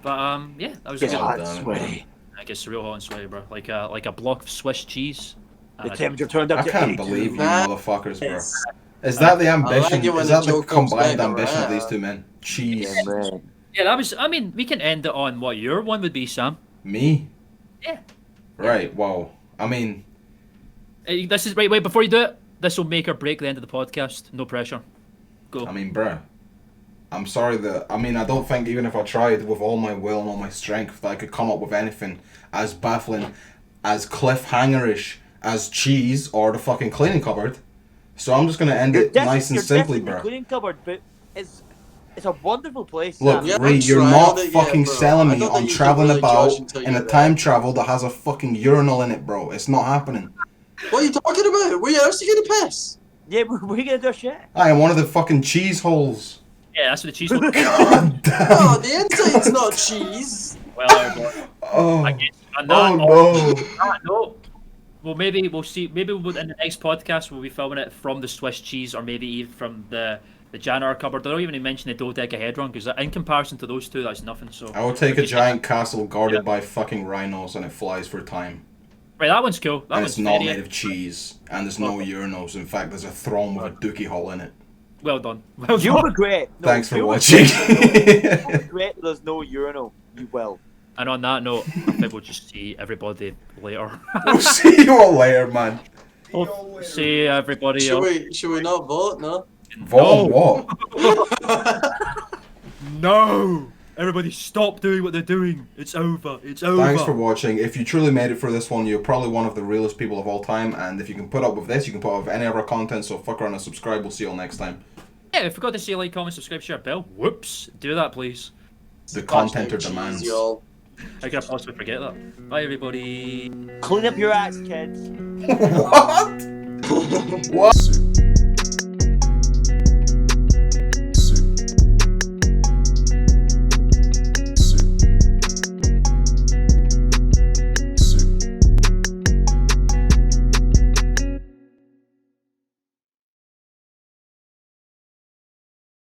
But yeah, that was Gets good. hot damn and it. sweaty. I guess real hot and sweaty, bro. Like a block of Swiss cheese. The temperature turned up I to can't 82. believe you That motherfuckers, bro. is- Is that the ambition? like it when Is the that the joke comes combined back ambition of around. these two men? Cheese. Yeah, man. Yeah, that was. I mean, we can end it on what your one would be, Sam. Me? Yeah. Right. Wow. I mean, This is wait. Before you do it, this will make or break the end of the podcast. No pressure. Go. bruh. I'm sorry that. I mean, I don't think even if I tried with all my will and all my strength that I could come up with anything as baffling, as cliffhangerish as cheese or the fucking cleaning cupboard. So I'm just gonna end it nice and simply, bro. bruh. Cleaning cupboard, but it's a wonderful place. Look, Sam. Yeah, Ree, I've you're tried not it yet, fucking bro. selling I me don't on think you traveling can really about judge until in you're a there. time travel that has a fucking urinal in it, bro. It's not happening. What are you talking about? Where else are you gonna piss? Yeah, we're gonna do shit. I am one of the fucking cheese holes. Yeah, that's what the cheese looks like. God damn. Oh, the inside's not cheese. Well, everyone. Oh, I guess on oh that no. no. Well, maybe we'll see. Maybe we'll, in the next podcast we'll be filming it from the Swiss cheese, or maybe even from the janitor cupboard. I don't even mention the dodecahedron because in comparison to those two, that's nothing. So I will take a Just- giant castle guarded Yeah. by fucking rhinos and it flies for time. Right, that one's cool. That And one's it's not very made of cheese. And there's no urinals. In fact, there's a throne with a dookie hole in it. well done. Well You'll done. regret. No, Thanks for you'll watching. You'll regret there's no urinal. You will. And on that note, I think we'll just see everybody later. We'll see you all later, man. See everybody. Should we not vote? No. Vote No. on what? No! Everybody stop doing what they're doing. It's over. It's over. Thanks for watching. If you truly made it for this one, you're probably one of the realest people of all time. And if you can put up with this, you can put up with any of our content. So fuck around and subscribe. We'll see you all next time. Yeah, I forgot to say like, comment, subscribe, share, bell. Whoops. Do that, please. The contenter Jeez, demands. y'all. How could I possibly forget that? Bye, everybody. Clean up your acts, kids. What? What?